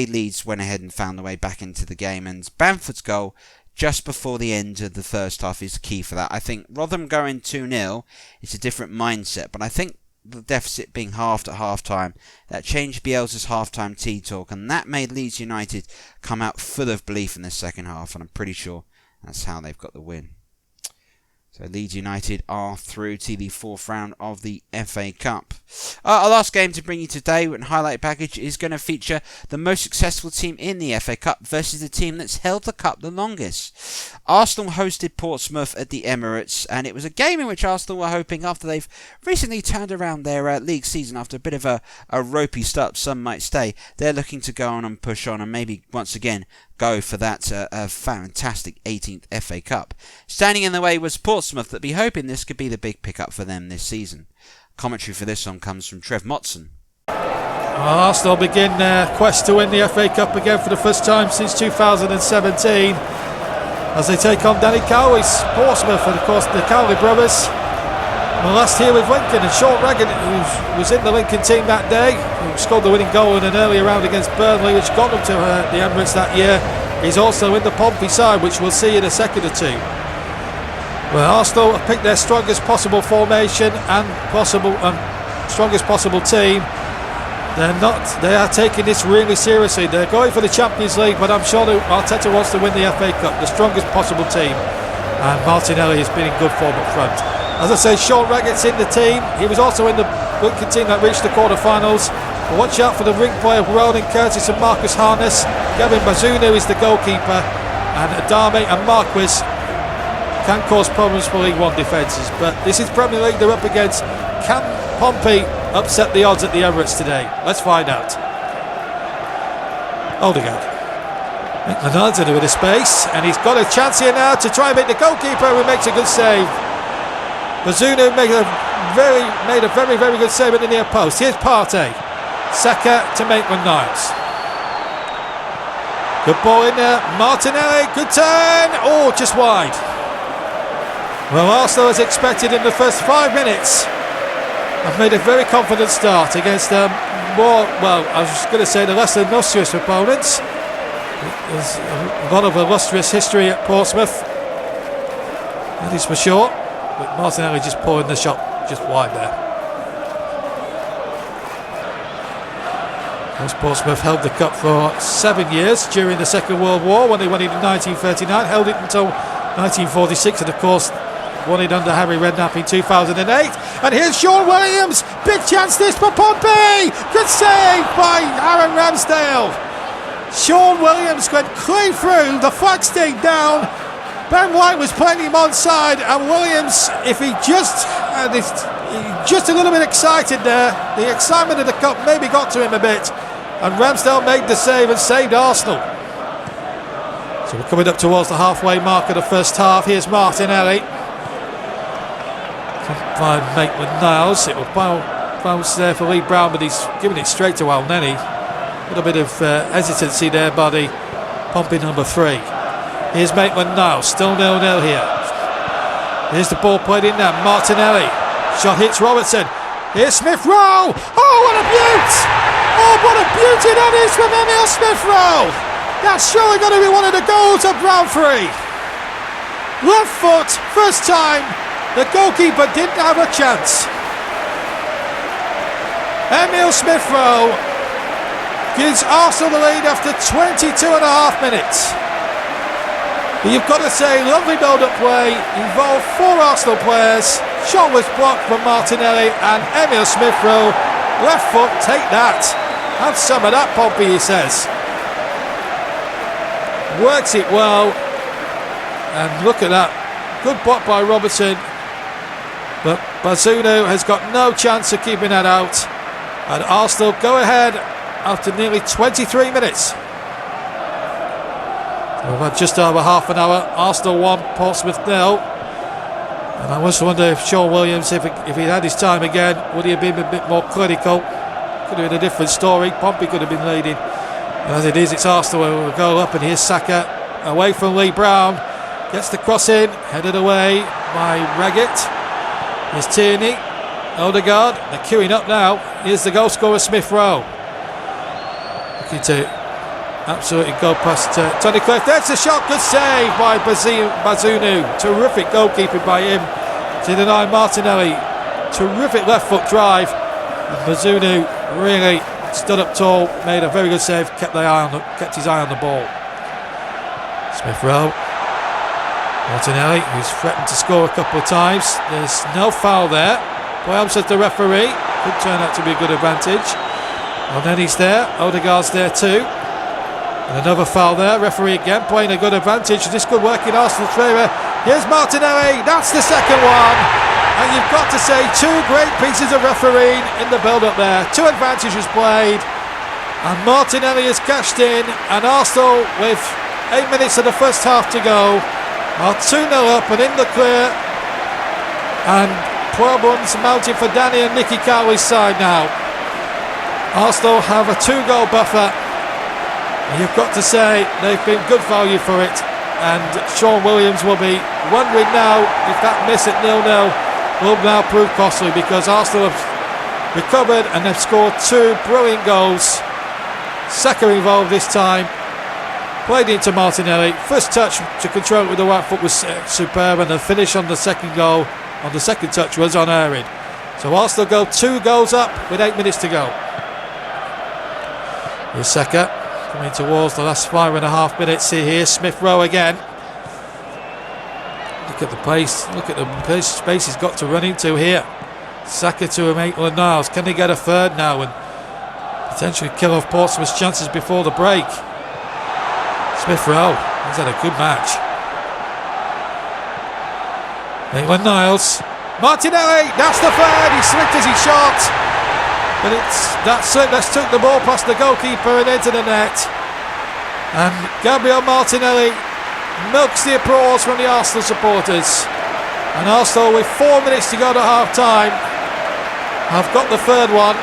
Leeds went ahead and found the way back into the game, and Bamford's goal just before the end of the first half is key for that. I think Rotherham going 2-0 is a different mindset, but I think the deficit being halved at half-time, that changed Bielsa's half-time tea talk, and that made Leeds United come out full of belief in the second half, and I'm pretty sure that's how they've got the win. So Leeds United are through to the 4th round of the FA Cup. Our last game to bring you today and highlight package is going to feature the most successful team in the FA Cup versus the team that's held the cup the longest. Arsenal hosted Portsmouth at the Emirates, and it was a game in which Arsenal were hoping, after they've recently turned around their league season after a bit of a ropey start, some might say, they're looking to go on and push on and maybe once again go for that fantastic 18th FA Cup. Standing in the way was Portsmouth, that be hoping this could be the big pickup for them this season. Commentary for this one comes from Trev Motson. Arsenal begin their quest to win the FA Cup again for the first time since 2017 as they take on Danny Cowley's Portsmouth, and of course the Cowley brothers were last here with Lincoln, and Sean Raggett, who was in the Lincoln team that day, who scored the winning goal in an earlier round against Burnley which got them to the Emirates that year, he's also in the Pompey side, which we'll see in a second or two. Well, Arsenal have picked their strongest possible formation and strongest possible team. They are taking this really seriously. They're going for the Champions League, but I'm sure that Arteta wants to win the FA Cup, the strongest possible team, and Martinelli has been in good form up front. As I say, Sean Raggett's in the team. He was also in the Lincoln team that reached the quarter-finals. But watch out for the ring play of Ronan Curtis and Marcus Harness. Gavin Bazunu is the goalkeeper, and Adame and Marquis can cause problems for League One defences. But this is Premier League they're up against. Can Pompey upset the odds at the Emirates today? Let's find out. Odegaard. McLenan's in a bit of space, and he's got a chance here now to try and make the goalkeeper, who makes a good save. Bazunu made a very, very good save at the near post. Here's Partey. Saka to Maitland-Niles. Good ball in there. Martinelli, good turn. Oh, just wide. Well, Arsenal, as expected in the first 5 minutes, have made a very confident start against I was going to say the less illustrious opponents. There's a lot of illustrious history at Portsmouth, that is for sure. But Martinelli just pulling the shot just wide there. Portsmouth held the cup for 7 years during the Second World War, when they won it in 1939, held it until 1946, and of course won it under Harry Redknapp in 2008. And here's Sean Williams, big chance this for Pompey, good save by Aaron Ramsdale. Sean Williams went clean through, the flag stayed down. Ben White was playing him onside, and Williams, if he just a little bit excited there, the excitement of the cup maybe got to him a bit, and Ramsdale made the save and saved Arsenal. So we're coming up towards the halfway mark of the first half. Here's Martinelli. Can't find Maitland-Niles. It will bounce there for Lee Brown, but he's giving it straight to Elneny. A little bit of hesitancy there by the Pompey number 3. Here's Maitland-Niles, still 0-0 here. Here's the ball played in there, Martinelli. Shot hits Robertson. Here's Smith-Rowe. Oh, what a beaut! Oh, what a beauty that is from Emil Smith-Rowe! That's surely going to be one of the goals of round 3. Left foot, first time. The goalkeeper didn't have a chance. Emil Smith-Rowe gives Arsenal the lead after 22 and a half minutes. But you've got to say, lovely build-up play, involved 4 Arsenal players. Shot was blocked from Martinelli and Emil Smith-Rowe. Left foot, take that. Have some of that, Pompey, he says. Works it well. And look at that. Good block by Robertson. But Bazunu has got no chance of keeping that out. And Arsenal go ahead after nearly 23 minutes. We've had just over half an hour. Arsenal 1, Portsmouth 0. And I just wonder if Sean Williams, if he'd had his time again, would he have been a bit more clinical? Could have been a different story. Pompey could have been leading. And as it is, it's Arsenal who will go up, and here's Saka away from Lee Brown. Gets the cross in, headed away by Raggett. Here's Tierney, Odegaard. They're queuing up now. Here's the goal scorer, Smith-Rowe. Looking to absolutely go past Tony Cliff. That's a shot, good save by Bazunu. Terrific goalkeeping by him to deny Martinelli. Terrific left foot drive. And Bazunu really stood up tall, made a very good save, kept his eye on the ball. Smith-Rowe. Martinelli, who's threatened to score a couple of times. There's no foul there. Well, says the referee. Could turn out to be a good advantage. And then he's there. Odegaard's there too. And another foul there. Referee again playing a good advantage. This could work in Arsenal's favour. Here's Martinelli. That's the second one. And you've got to say, 2 great pieces of refereeing in the build-up there. 2 advantages played. And Martinelli has cashed in. And Arsenal, with 8 minutes of the first half to go, are 2-0 up and in the clear. And problems mounting for Danny and Nicky Cowley's side now. Arsenal have a 2-goal buffer. And you've got to say they've been good value for it. And Sean Williams will be wondering now if that miss at 0-0 will now prove costly, because Arsenal have recovered and they've scored 2 brilliant goals. Saka involved this time. Played into Martinelli. First touch to control it with the right foot was superb, and the finish on the second goal, on the second touch, was unerring. So Arsenal go 2 goals up with 8 minutes to go. Here's Saka coming towards the last 5.5 minutes. Here's Smith-Rowe again. Look at the pace. Look at the space he's got to run into here. Saka to Maitland-Niles. Can they get a third now and potentially kill off Portsmouth's chances before the break? Smith-Rowe, he's had a good match. Maitland-Niles. Martinelli, that's the third. He slipped as he shot. But that slip that's took the ball past the goalkeeper and into the net. And Gabriel Martinelli milks the applause from the Arsenal supporters. And Arsenal, with 4 minutes to go to half time, have got the third one.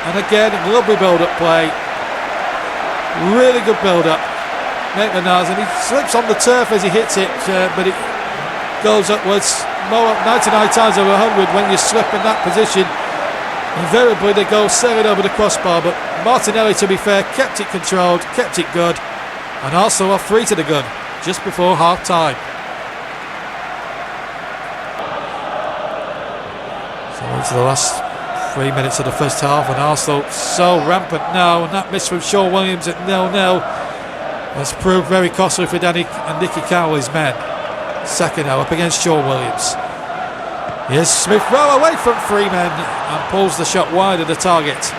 And again, lovely build-up play. Really good build-up. Maitland-Niles, and he slips on the turf as he hits it, but it goes upwards 99 times over 100 when you slip in that position. Invariably they go sailing over the crossbar, but Martinelli, to be fair, kept it controlled, kept it good, and Arsenal are 3 to the gun just before half time. So into the last 3 minutes of the first half, and Arsenal so rampant now, and that miss from Sean Williams at 0-0 has proved very costly for Danny and Nicky Cowley's men. Saka now up against Sean Williams. Here's Smith-Rowe away from 3 men and pulls the shot wide of the target.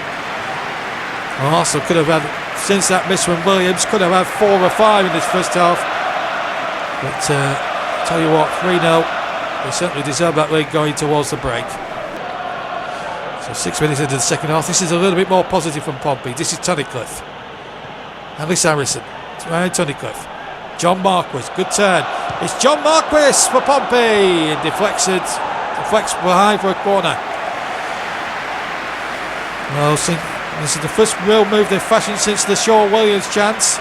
Well, Arsenal could have had, since that miss from Williams, could have had 4 or 5 in this first half. But tell you what, 3-0, they certainly deserve that lead going towards the break. So 6 minutes into the second half, this is a little bit more positive from Pompey. This is Tunnicliffe. Ellis Harrison. Ryan Tunnicliffe. John Marquis, good turn. It's John Marquis for Pompey, and deflects behind for a corner. Well, this is the first real move they've fashioned since the Sean Williams chance.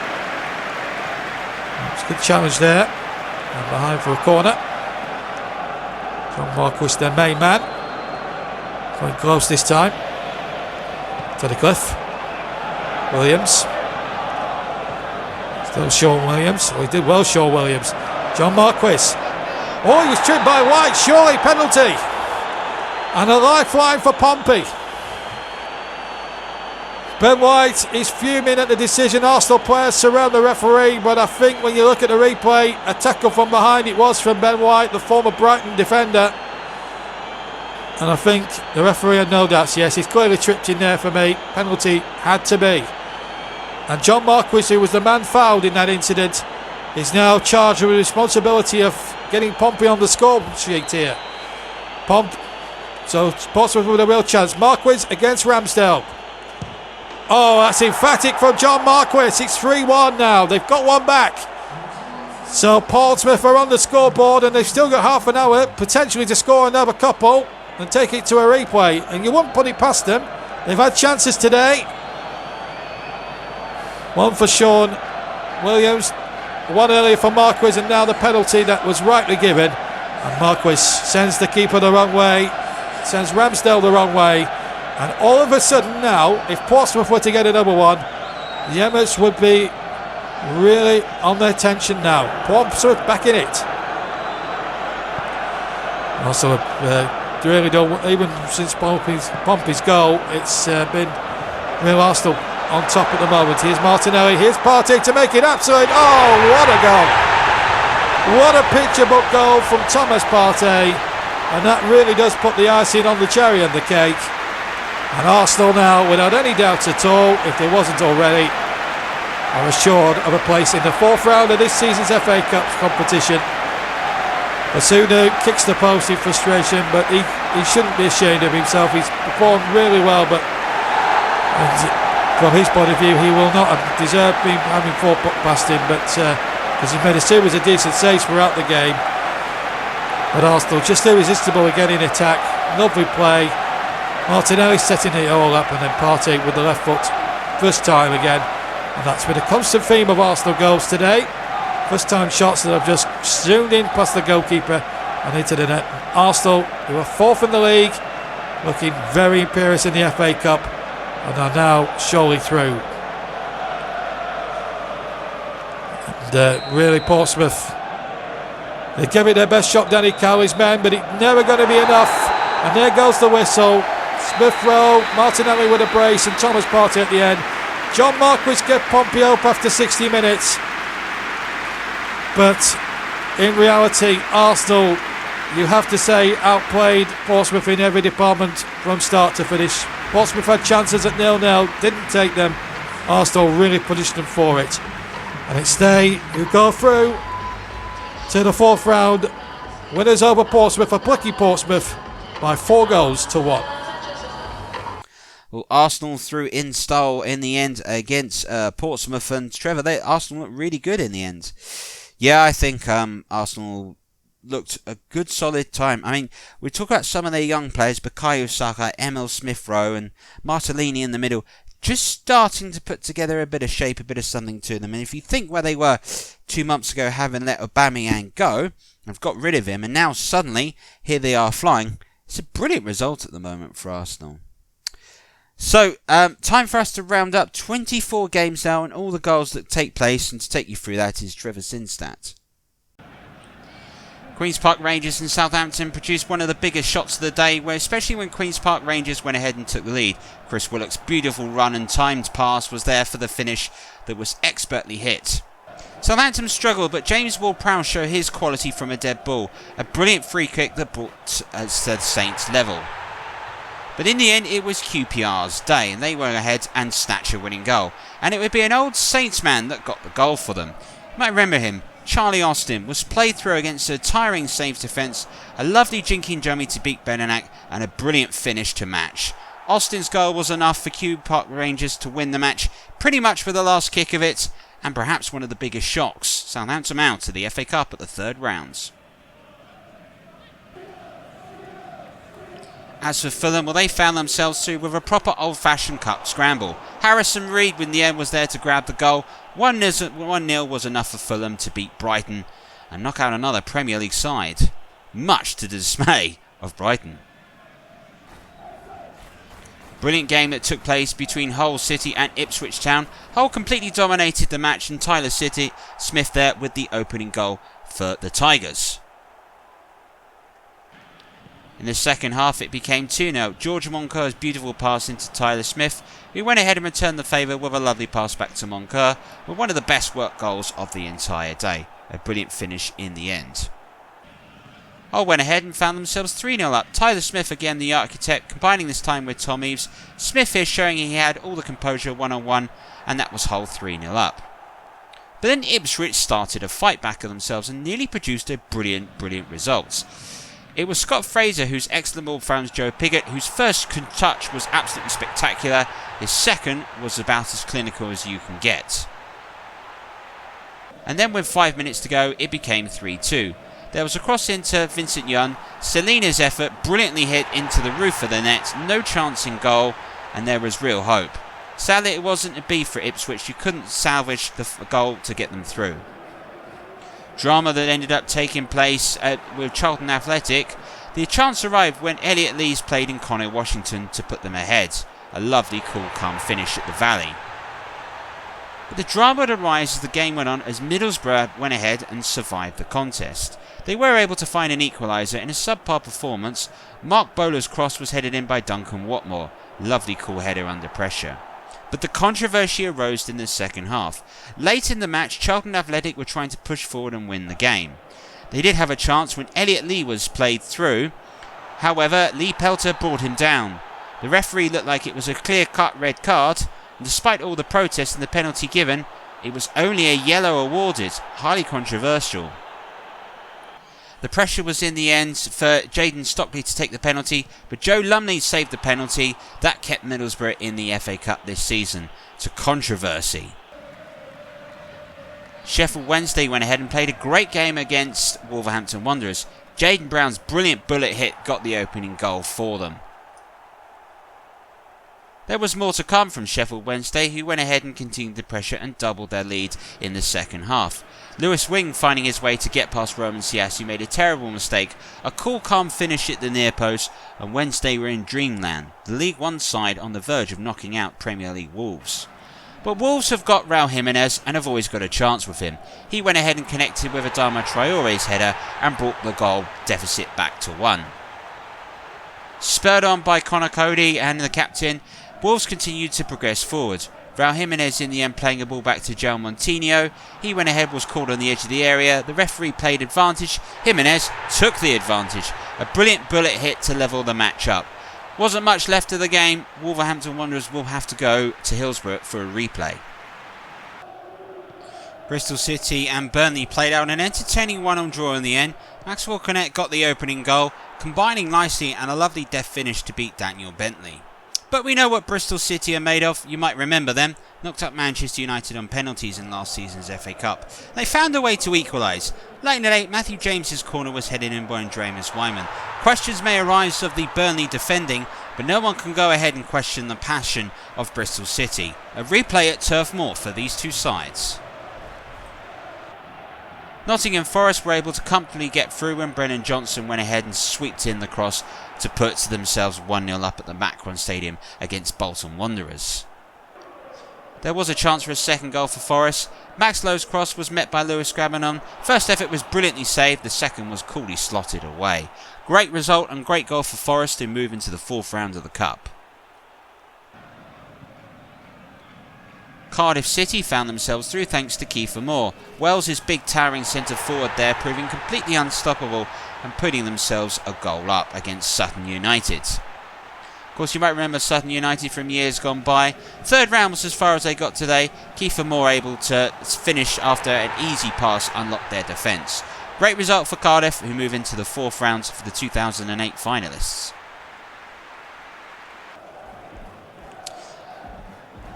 It's a good challenge there, and behind for a corner. John Marquis, their main man, going close this time. Tunnicliffe. Williams. Still Sean Williams. Oh, he did well, Sean Williams. John Marquis. Oh, he was tripped by White. Surely penalty. And a lifeline for Pompey. Ben White is fuming at the decision. Arsenal players surround the referee, but I think when you look at the replay, a tackle from behind it was from Ben White, the former Brighton defender. And I think the referee had no doubts. Yes, he's clearly tripped in there for me. Penalty had to be. And John Marquis, who was the man fouled in that incident, is now charged with the responsibility of getting Pompey on the score sheet here. So Portsmouth with a real chance. Marquis against Ramsdale. Oh, that's emphatic from John Marquis. It's 3-1 now. They've got one back. So Portsmouth are on the scoreboard, and they've still got half an hour potentially to score another couple and take it to a replay. And you wouldn't put it past them. They've had chances today. One for Sean Williams, one earlier for Marquis, and now the penalty that was rightly given. And Marquis sends the keeper the wrong way, sends Ramsdale the wrong way. And all of a sudden now, if Portsmouth were to get another one, the Emirates would be really on their tension now. Portsmouth back in it. Also, really don't, even since Pompey's goal, it's been real Arsenal on top at the moment. Here's Martinelli, here's Partey to make it absolute. Oh, what a goal! What a picture book goal from Thomas Partey, and that really does put the icing on the cherry on the cake. And Arsenal now, without any doubts at all, if there wasn't already, are assured of a place in the fourth round of this season's FA Cup competition. Basunu kicks the post in frustration, but he shouldn't be ashamed of himself. He's performed really well, but from his point of view, he will not have deserved having fought past him, but because he's made a series of decent saves throughout the game. But Arsenal just irresistible again in attack. Lovely play. Martinelli setting it all up, and then Partey with the left foot first time again. And that's been a constant theme of Arsenal goals today. First time shots that have just zoomed in past the goalkeeper and into the net. Arsenal, who are fourth in the league, looking very imperious in the FA Cup, and are now surely through. And really Portsmouth, they give it their best shot, Danny Cowley's men, but it's never going to be enough. And there goes the whistle. Smith Rowe, Martinelli with a brace, and Thomas Partey at the end. John Marquis gave Pompey up after 60 minutes. But in reality, Arsenal, you have to say, outplayed Portsmouth in every department from start to finish. Portsmouth had chances at 0-0, didn't take them. Arsenal really punished them for it. And it's they who go through to the fourth round. Winners over Portsmouth, a plucky Portsmouth, by 4-1. Well, Arsenal threw in style in the end against Portsmouth, and Trevor, Arsenal looked really good in the end. Yeah, I think Arsenal looked a good solid time. I mean, we talk about some of their young players, Bukayo Saka, Emil Smith-Rowe and Martellini in the middle, just starting to put together a bit of shape, a bit of something to them. And if you think where they were 2 months ago, having let Aubameyang go, I've got rid of him, and now suddenly here they are flying. It's a brilliant result at the moment for Arsenal. So, time for us to round up 24 games now and all the goals that take place, and to take you through that is Trevor Sinstat. Queen's Park Rangers and Southampton produced one of the biggest shots of the day, especially when Queen's Park Rangers went ahead and took the lead. Chris Willock's beautiful run and timed pass was there for the finish that was expertly hit. Southampton struggled, but James Ward-Prowse showed his quality from a dead ball. A brilliant free kick that brought the Saints level. But in the end, it was QPR's day, and they went ahead and snatched a winning goal. And it would be an old Saints man that got the goal for them. You might remember him. Charlie Austin was played through against a tiring Saints defence, a lovely jinking jummy to beat Benanak, and a brilliant finish to match. Austin's goal was enough for Queen's Park Rangers to win the match, pretty much for the last kick of it, and perhaps one of the biggest shocks. Southampton out to the FA Cup at the third rounds. As for Fulham, well, they found themselves through with a proper old-fashioned cup scramble. Harrison Reed, in the end, was there to grab the goal. 1-0 was enough for Fulham to beat Brighton and knock out another Premier League side, much to the dismay of Brighton. Brilliant game that took place between Hull City and Ipswich Town. Hull completely dominated the match, and Tyler Smith there with the opening goal for the Tigers. In the second half, it became 2-0. George Monco's beautiful pass into Tyler Smith We went ahead and returned the favour with a lovely pass back to Moncur, with one of the best work goals of the entire day. A brilliant finish in the end. Hull went ahead and found themselves 3-0 up. Tyler Smith again, the architect, combining this time with Tom Eaves. Smith here showing he had all the composure one-on-one, and that was Hull 3-0 up. But then Ipswich started a fight back of themselves and nearly produced a brilliant result. It was Scott Fraser whose excellent ball found Joe Pigott, whose first touch was absolutely spectacular. His second was about as clinical as you can get. And then with 5 minutes to go, it became 3-2. There was a cross into Vincent Young. Selina's effort brilliantly hit into the roof of the net. No chance in goal, and there was real hope. Sadly, it wasn't to be for Ipswich. You couldn't salvage the goal to get them through. Drama that ended up taking place with Charlton Athletic. The chance arrived when Elliot Lees played in Conor Washington to put them ahead. A lovely, cool, calm finish at the Valley. But the drama would arise as the game went on, as Middlesbrough went ahead and survived the contest. They were able to find an equaliser in a subpar performance. Mark Bowler's cross was headed in by Duncan Watmore. Lovely cool header under pressure. But the controversy arose in the second half. Late in the match, Charlton Athletic were trying to push forward and win the game. They did have a chance when Elliot Lee was played through. However, Lee Pelter brought him down. The referee looked like it was a clear-cut red card, and despite all the protests and the penalty given, it was only a yellow awarded. Highly controversial. The pressure was in the end for Jayden Stockley to take the penalty, but Joe Lumley saved the penalty. That kept Middlesbrough in the FA Cup this season to controversy. Sheffield Wednesday went ahead and played a great game against Wolverhampton Wanderers. Jayden Brown's brilliant bullet hit got the opening goal for them. There was more to come from Sheffield Wednesday, who went ahead and continued the pressure and doubled their lead in the second half. Lewis Wing, finding his way to get past Roman Siassi, made a terrible mistake. A cool, calm finish at the near post, and Wednesday were in dreamland, the League One side on the verge of knocking out Premier League Wolves. But Wolves have got Raul Jimenez and have always got a chance with him. He went ahead and connected with Adama Traore's header and brought the goal deficit back to 1. Spurred on by Connor Cody and the captain, Wolves continued to progress forward. Raul Jimenez in the end playing a ball back to João Montinho. He went ahead, was called on the edge of the area. The referee played advantage. Jimenez took the advantage. A brilliant bullet hit to level the match up. Wasn't much left of the game. Wolverhampton Wanderers will have to go to Hillsborough for a replay. Bristol City and Burnley played out an entertaining 1-1 draw in the end. Maxwell Cornet got the opening goal, combining nicely and a lovely deft finish to beat Daniel Bentley. But we know what Bristol City are made of. You might remember them. Knocked up Manchester United on penalties in last season's FA Cup. They found a way to equalise. Late in the late, Matthew James's corner was headed in by Andreas Wyman. Questions may arise of the Burnley defending, but no one can go ahead and question the passion of Bristol City. A replay at Turf Moor for these two sides. Nottingham Forest were able to comfortably get through when Brennan Johnson went ahead and sweeped in the cross to put themselves 1-0 up at the Macron Stadium against Bolton Wanderers. There was a chance for a second goal for Forest. Max Lowe's cross was met by Lewis Grabanon. First effort was brilliantly saved, the second was coolly slotted away. Great result and great goal for Forest to move into the fourth round of the Cup. Cardiff City found themselves through thanks to Kiefer Moore. Wales' big towering centre forward there proving completely unstoppable and putting themselves a goal up against Sutton United. Of course, you might remember Sutton United from years gone by. Third round was as far as they got today. Kiefer Moore able to finish after an easy pass unlocked their defence. Great result for Cardiff, who move into the fourth round for the 2008 finalists.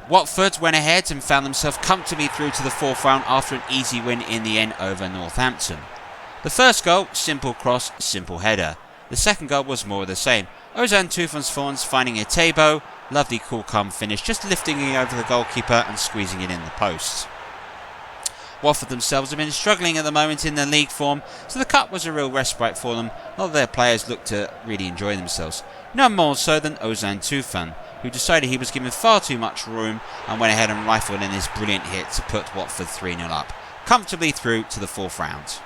Watford went ahead and found themselves comfortably through to the fourth round after an easy win in the end over Northampton. The first goal, simple cross, simple header. The second goal was more of the same. Ozan Tufan's finding a Tabo, lovely cool calm finish, just lifting it over the goalkeeper and squeezing it in the post. Watford themselves have been struggling at the moment in their league form, so the cup was a real respite for them. A lot of their players looked to really enjoy themselves. None more so than Ozan Tufan, who decided he was given far too much room and went ahead and rifled in his brilliant hit to put Watford 3-0 up, comfortably through to the fourth round.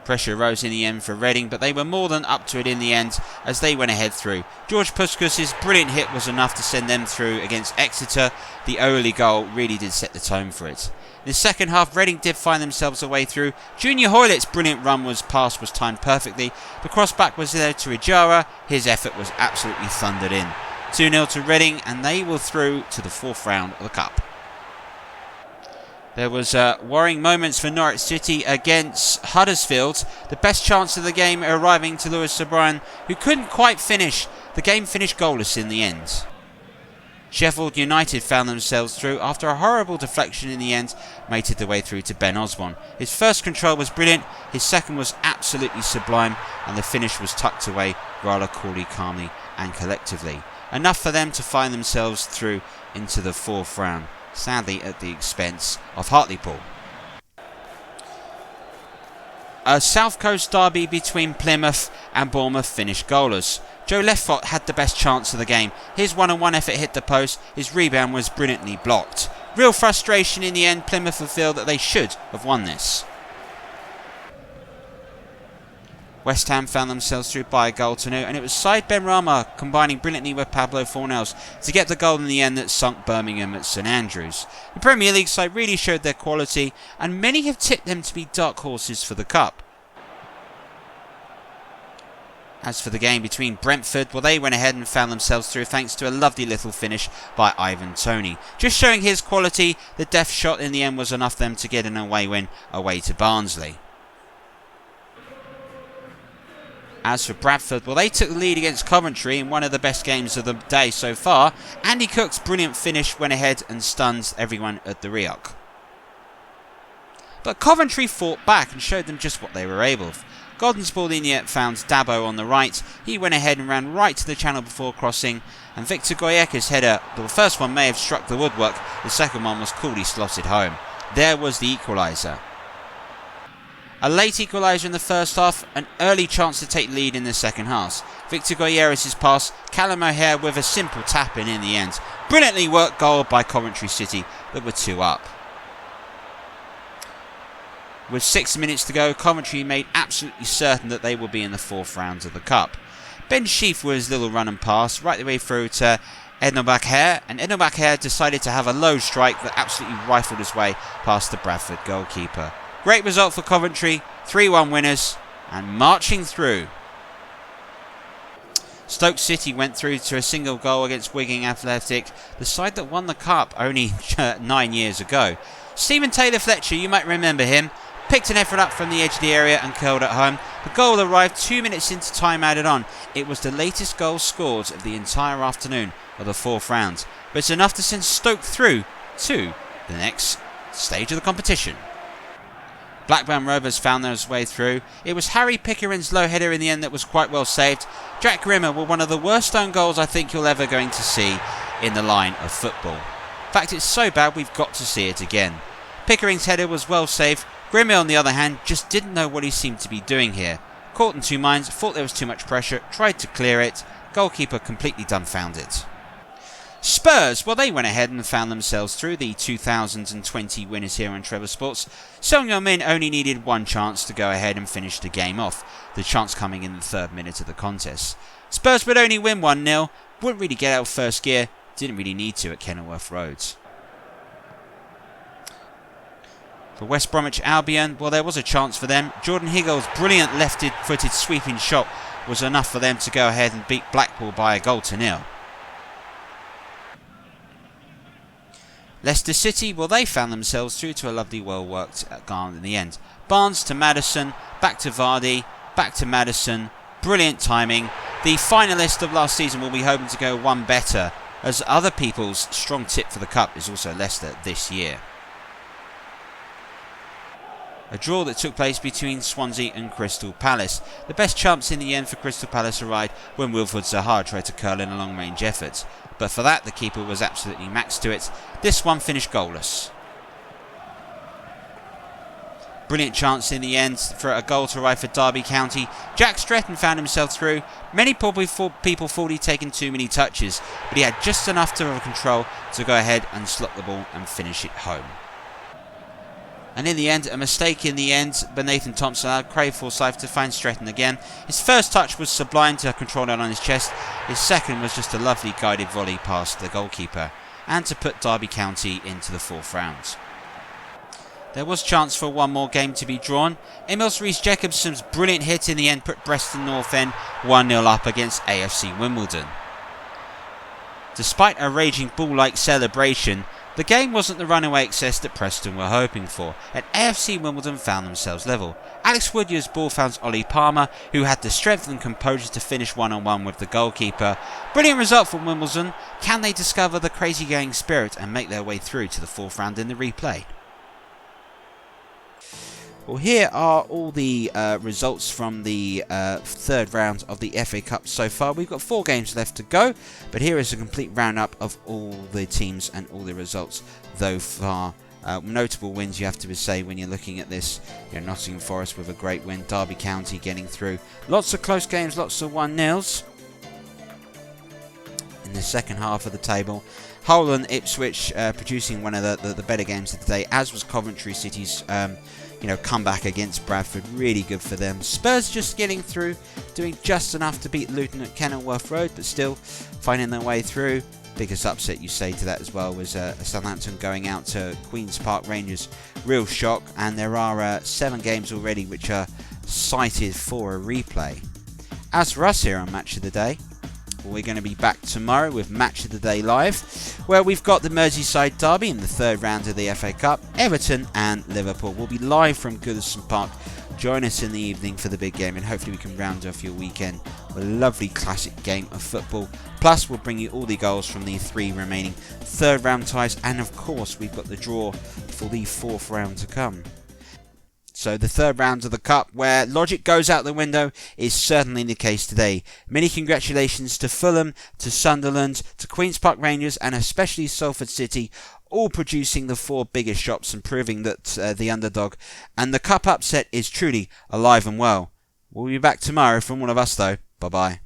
Pressure rose in the end for Reading, but they were more than up to it in the end as they went ahead through. George Puskas' brilliant hit was enough to send them through against Exeter. The early goal really did set the tone for it. In the second half, Reading did find themselves a way through. Junior Hoylett's brilliant pass was timed perfectly. The cross-back was there to Ijara. His effort was absolutely thundered in. 2-0 to Reading, and they were through to the fourth round of the Cup. There was worrying moments for Norwich City against Huddersfield. The best chance of the game arriving to Lewis O'Brien, who couldn't quite finish. The game finished goalless in the end. Sheffield United found themselves through after a horrible deflection in the end, mated their way through to Ben Osborne. His first control was brilliant, his second was absolutely sublime, and the finish was tucked away rather coolly, calmly and collectively. Enough for them to find themselves through into the fourth round, sadly at the expense of Hartlepool. A South Coast derby between Plymouth and Bournemouth finished goalless. Joe Leftfoot had the best chance of the game. His one-on-one effort hit the post, his rebound was brilliantly blocked. Real frustration in the end. Plymouth feel that they should have won this. West Ham found themselves through by a goal to nil, and it was Said Benrahma combining brilliantly with Pablo Fornells to get the goal in the end that sunk Birmingham at St Andrews. The Premier League side really showed their quality, and many have tipped them to be dark horses for the Cup. As for the game between Brentford, well, they went ahead and found themselves through thanks to a lovely little finish by Ivan Toney. Just showing his quality, the deft shot in the end was enough for them to get an away win away to Barnsley. As for Bradford, well, they took the lead against Coventry in one of the best games of the day so far. Andy Cook's brilliant finish went ahead and stunned everyone at the Rioch. But Coventry fought back and showed them just what they were able of. Gordon's ball in yet found Dabo on the right. He went ahead and ran right to the channel before crossing, and Victor Goyeka's header, the first one may have struck the woodwork, the second one was coolly slotted home. There was the equaliser. A late equaliser in the first half, an early chance to take lead in the second half. Victor Goyeras' pass, Callum O'Hare with a simple tap in the end. Brilliantly worked goal by Coventry City that were 2 up. With 6 minutes to go, Coventry made absolutely certain that they will be in the fourth round of the Cup. Ben Sheaf with his little run and pass right the way through to Ednobakher, and Ednobakher decided to have a low strike that absolutely rifled his way past the Bradford goalkeeper. Great result for Coventry, 3-1 winners and marching through. Stoke City went through to a single goal against Wigan Athletic, the side that won the Cup only 9 years ago. Stephen Taylor-Fletcher, you might remember him, picked an effort up from the edge of the area and curled it home. The goal arrived 2 minutes into time added on. It was the latest goal scored of the entire afternoon of the fourth round, but it's enough to send Stoke through to the next stage of the competition. Blackburn Rovers found their way through. It was Harry Pickering's low header in the end that was quite well saved. Jack Grimmer with one of the worst own goals I think you're ever going to see in the line of football. In fact, it's so bad we've got to see it again. Pickering's header was well saved. Grimmer, on the other hand, just didn't know what he seemed to be doing here. Caught in two minds, thought there was too much pressure, tried to clear it. Goalkeeper completely dumbfounded. Spurs, well, they went ahead and found themselves through, the 2020 winners here on Trevor Sports. Song Yeon-min only needed one chance to go ahead and finish the game off, the chance coming in the 3rd minute of the contest. Spurs would only win 1-0, wouldn't really get out of first gear, didn't really need to at Kenilworth Road. For West Bromwich Albion, well, there was a chance for them. Jordan Higgle's brilliant left-footed sweeping shot was enough for them to go ahead and beat Blackpool by 1-0. Leicester City, well, they found themselves through to a lovely, well-worked goal in the end. Barnes to Maddison, back to Vardy, back to Maddison. Brilliant timing. The finalist of last season will be hoping to go one better, as other people's strong tip for the Cup is also Leicester this year. A draw that took place between Swansea and Crystal Palace. The best chance in the end for Crystal Palace arrived when Wilfred Zaha tried to curl in a long-range effort. But for that, the keeper was absolutely maxed to it. This one finished goalless. Brilliant chance in the end for a goal to arrive for Derby County. Jack Stretton found himself through. Many people thought he'd taken too many touches, but he had just enough to control to go ahead and slot the ball and finish it home. And in the end, a mistake in the end, but Nathan Thompson allowed Craig Forsyth to find Stretton again. His first touch was sublime to control it on his chest. His second was just a lovely guided volley past the goalkeeper, and to put Derby County into the 4th round. There was chance for one more game to be drawn. Emils Rees-Jacobson's brilliant hit in the end put Preston North End 1-0 up against AFC Wimbledon. Despite a raging bull-like celebration, the game wasn't the runaway excess that Preston were hoping for, and AFC Wimbledon found themselves level. Alex Woodyer's ball found Ollie Palmer, who had the strength and composure to finish one-on-one with the goalkeeper. Brilliant result from Wimbledon. Can they discover the crazy-going spirit and make their way through to the 4th round in the replay? Well, here are all the results from the 3rd round of the FA Cup so far. We've got 4 games left to go, but here is a complete roundup of all the teams and all the results so far. Notable wins, you have to say, when you're looking at this. Nottingham Forest with a great win, Derby County getting through. Lots of close games, lots of 1-0s in the second half of the table. Hull and Ipswich producing one of the better games of the day, as was Coventry City's comeback against Bradford. Really good for them. Spurs just getting through, doing just enough to beat Luton at Kenilworth Road, but still finding their way through. Biggest upset, you say, to that as well was Southampton going out to Queen's Park Rangers. Real shock, and there are 7 games already which are cited for a replay. As for us here on Match of the Day, we're going to be back tomorrow with Match of the Day Live, where we've got the Merseyside derby in the 3rd round of the FA Cup. Everton and Liverpool will be live from Goodison Park. Join us in the evening for the big game, and hopefully we can round off your weekend with a lovely classic game of football. Plus, we'll bring you all the goals from the 3 remaining 3rd round ties, and of course we've got the draw for the 4th round to come. So the 3rd round of the Cup, where logic goes out the window, is certainly the case today. Many congratulations to Fulham, to Sunderland, to Queen's Park Rangers, and especially Salford City, all producing the 4 biggest shots and proving that the underdog and the Cup upset is truly alive and well. We'll be back tomorrow. From all of us though, bye bye.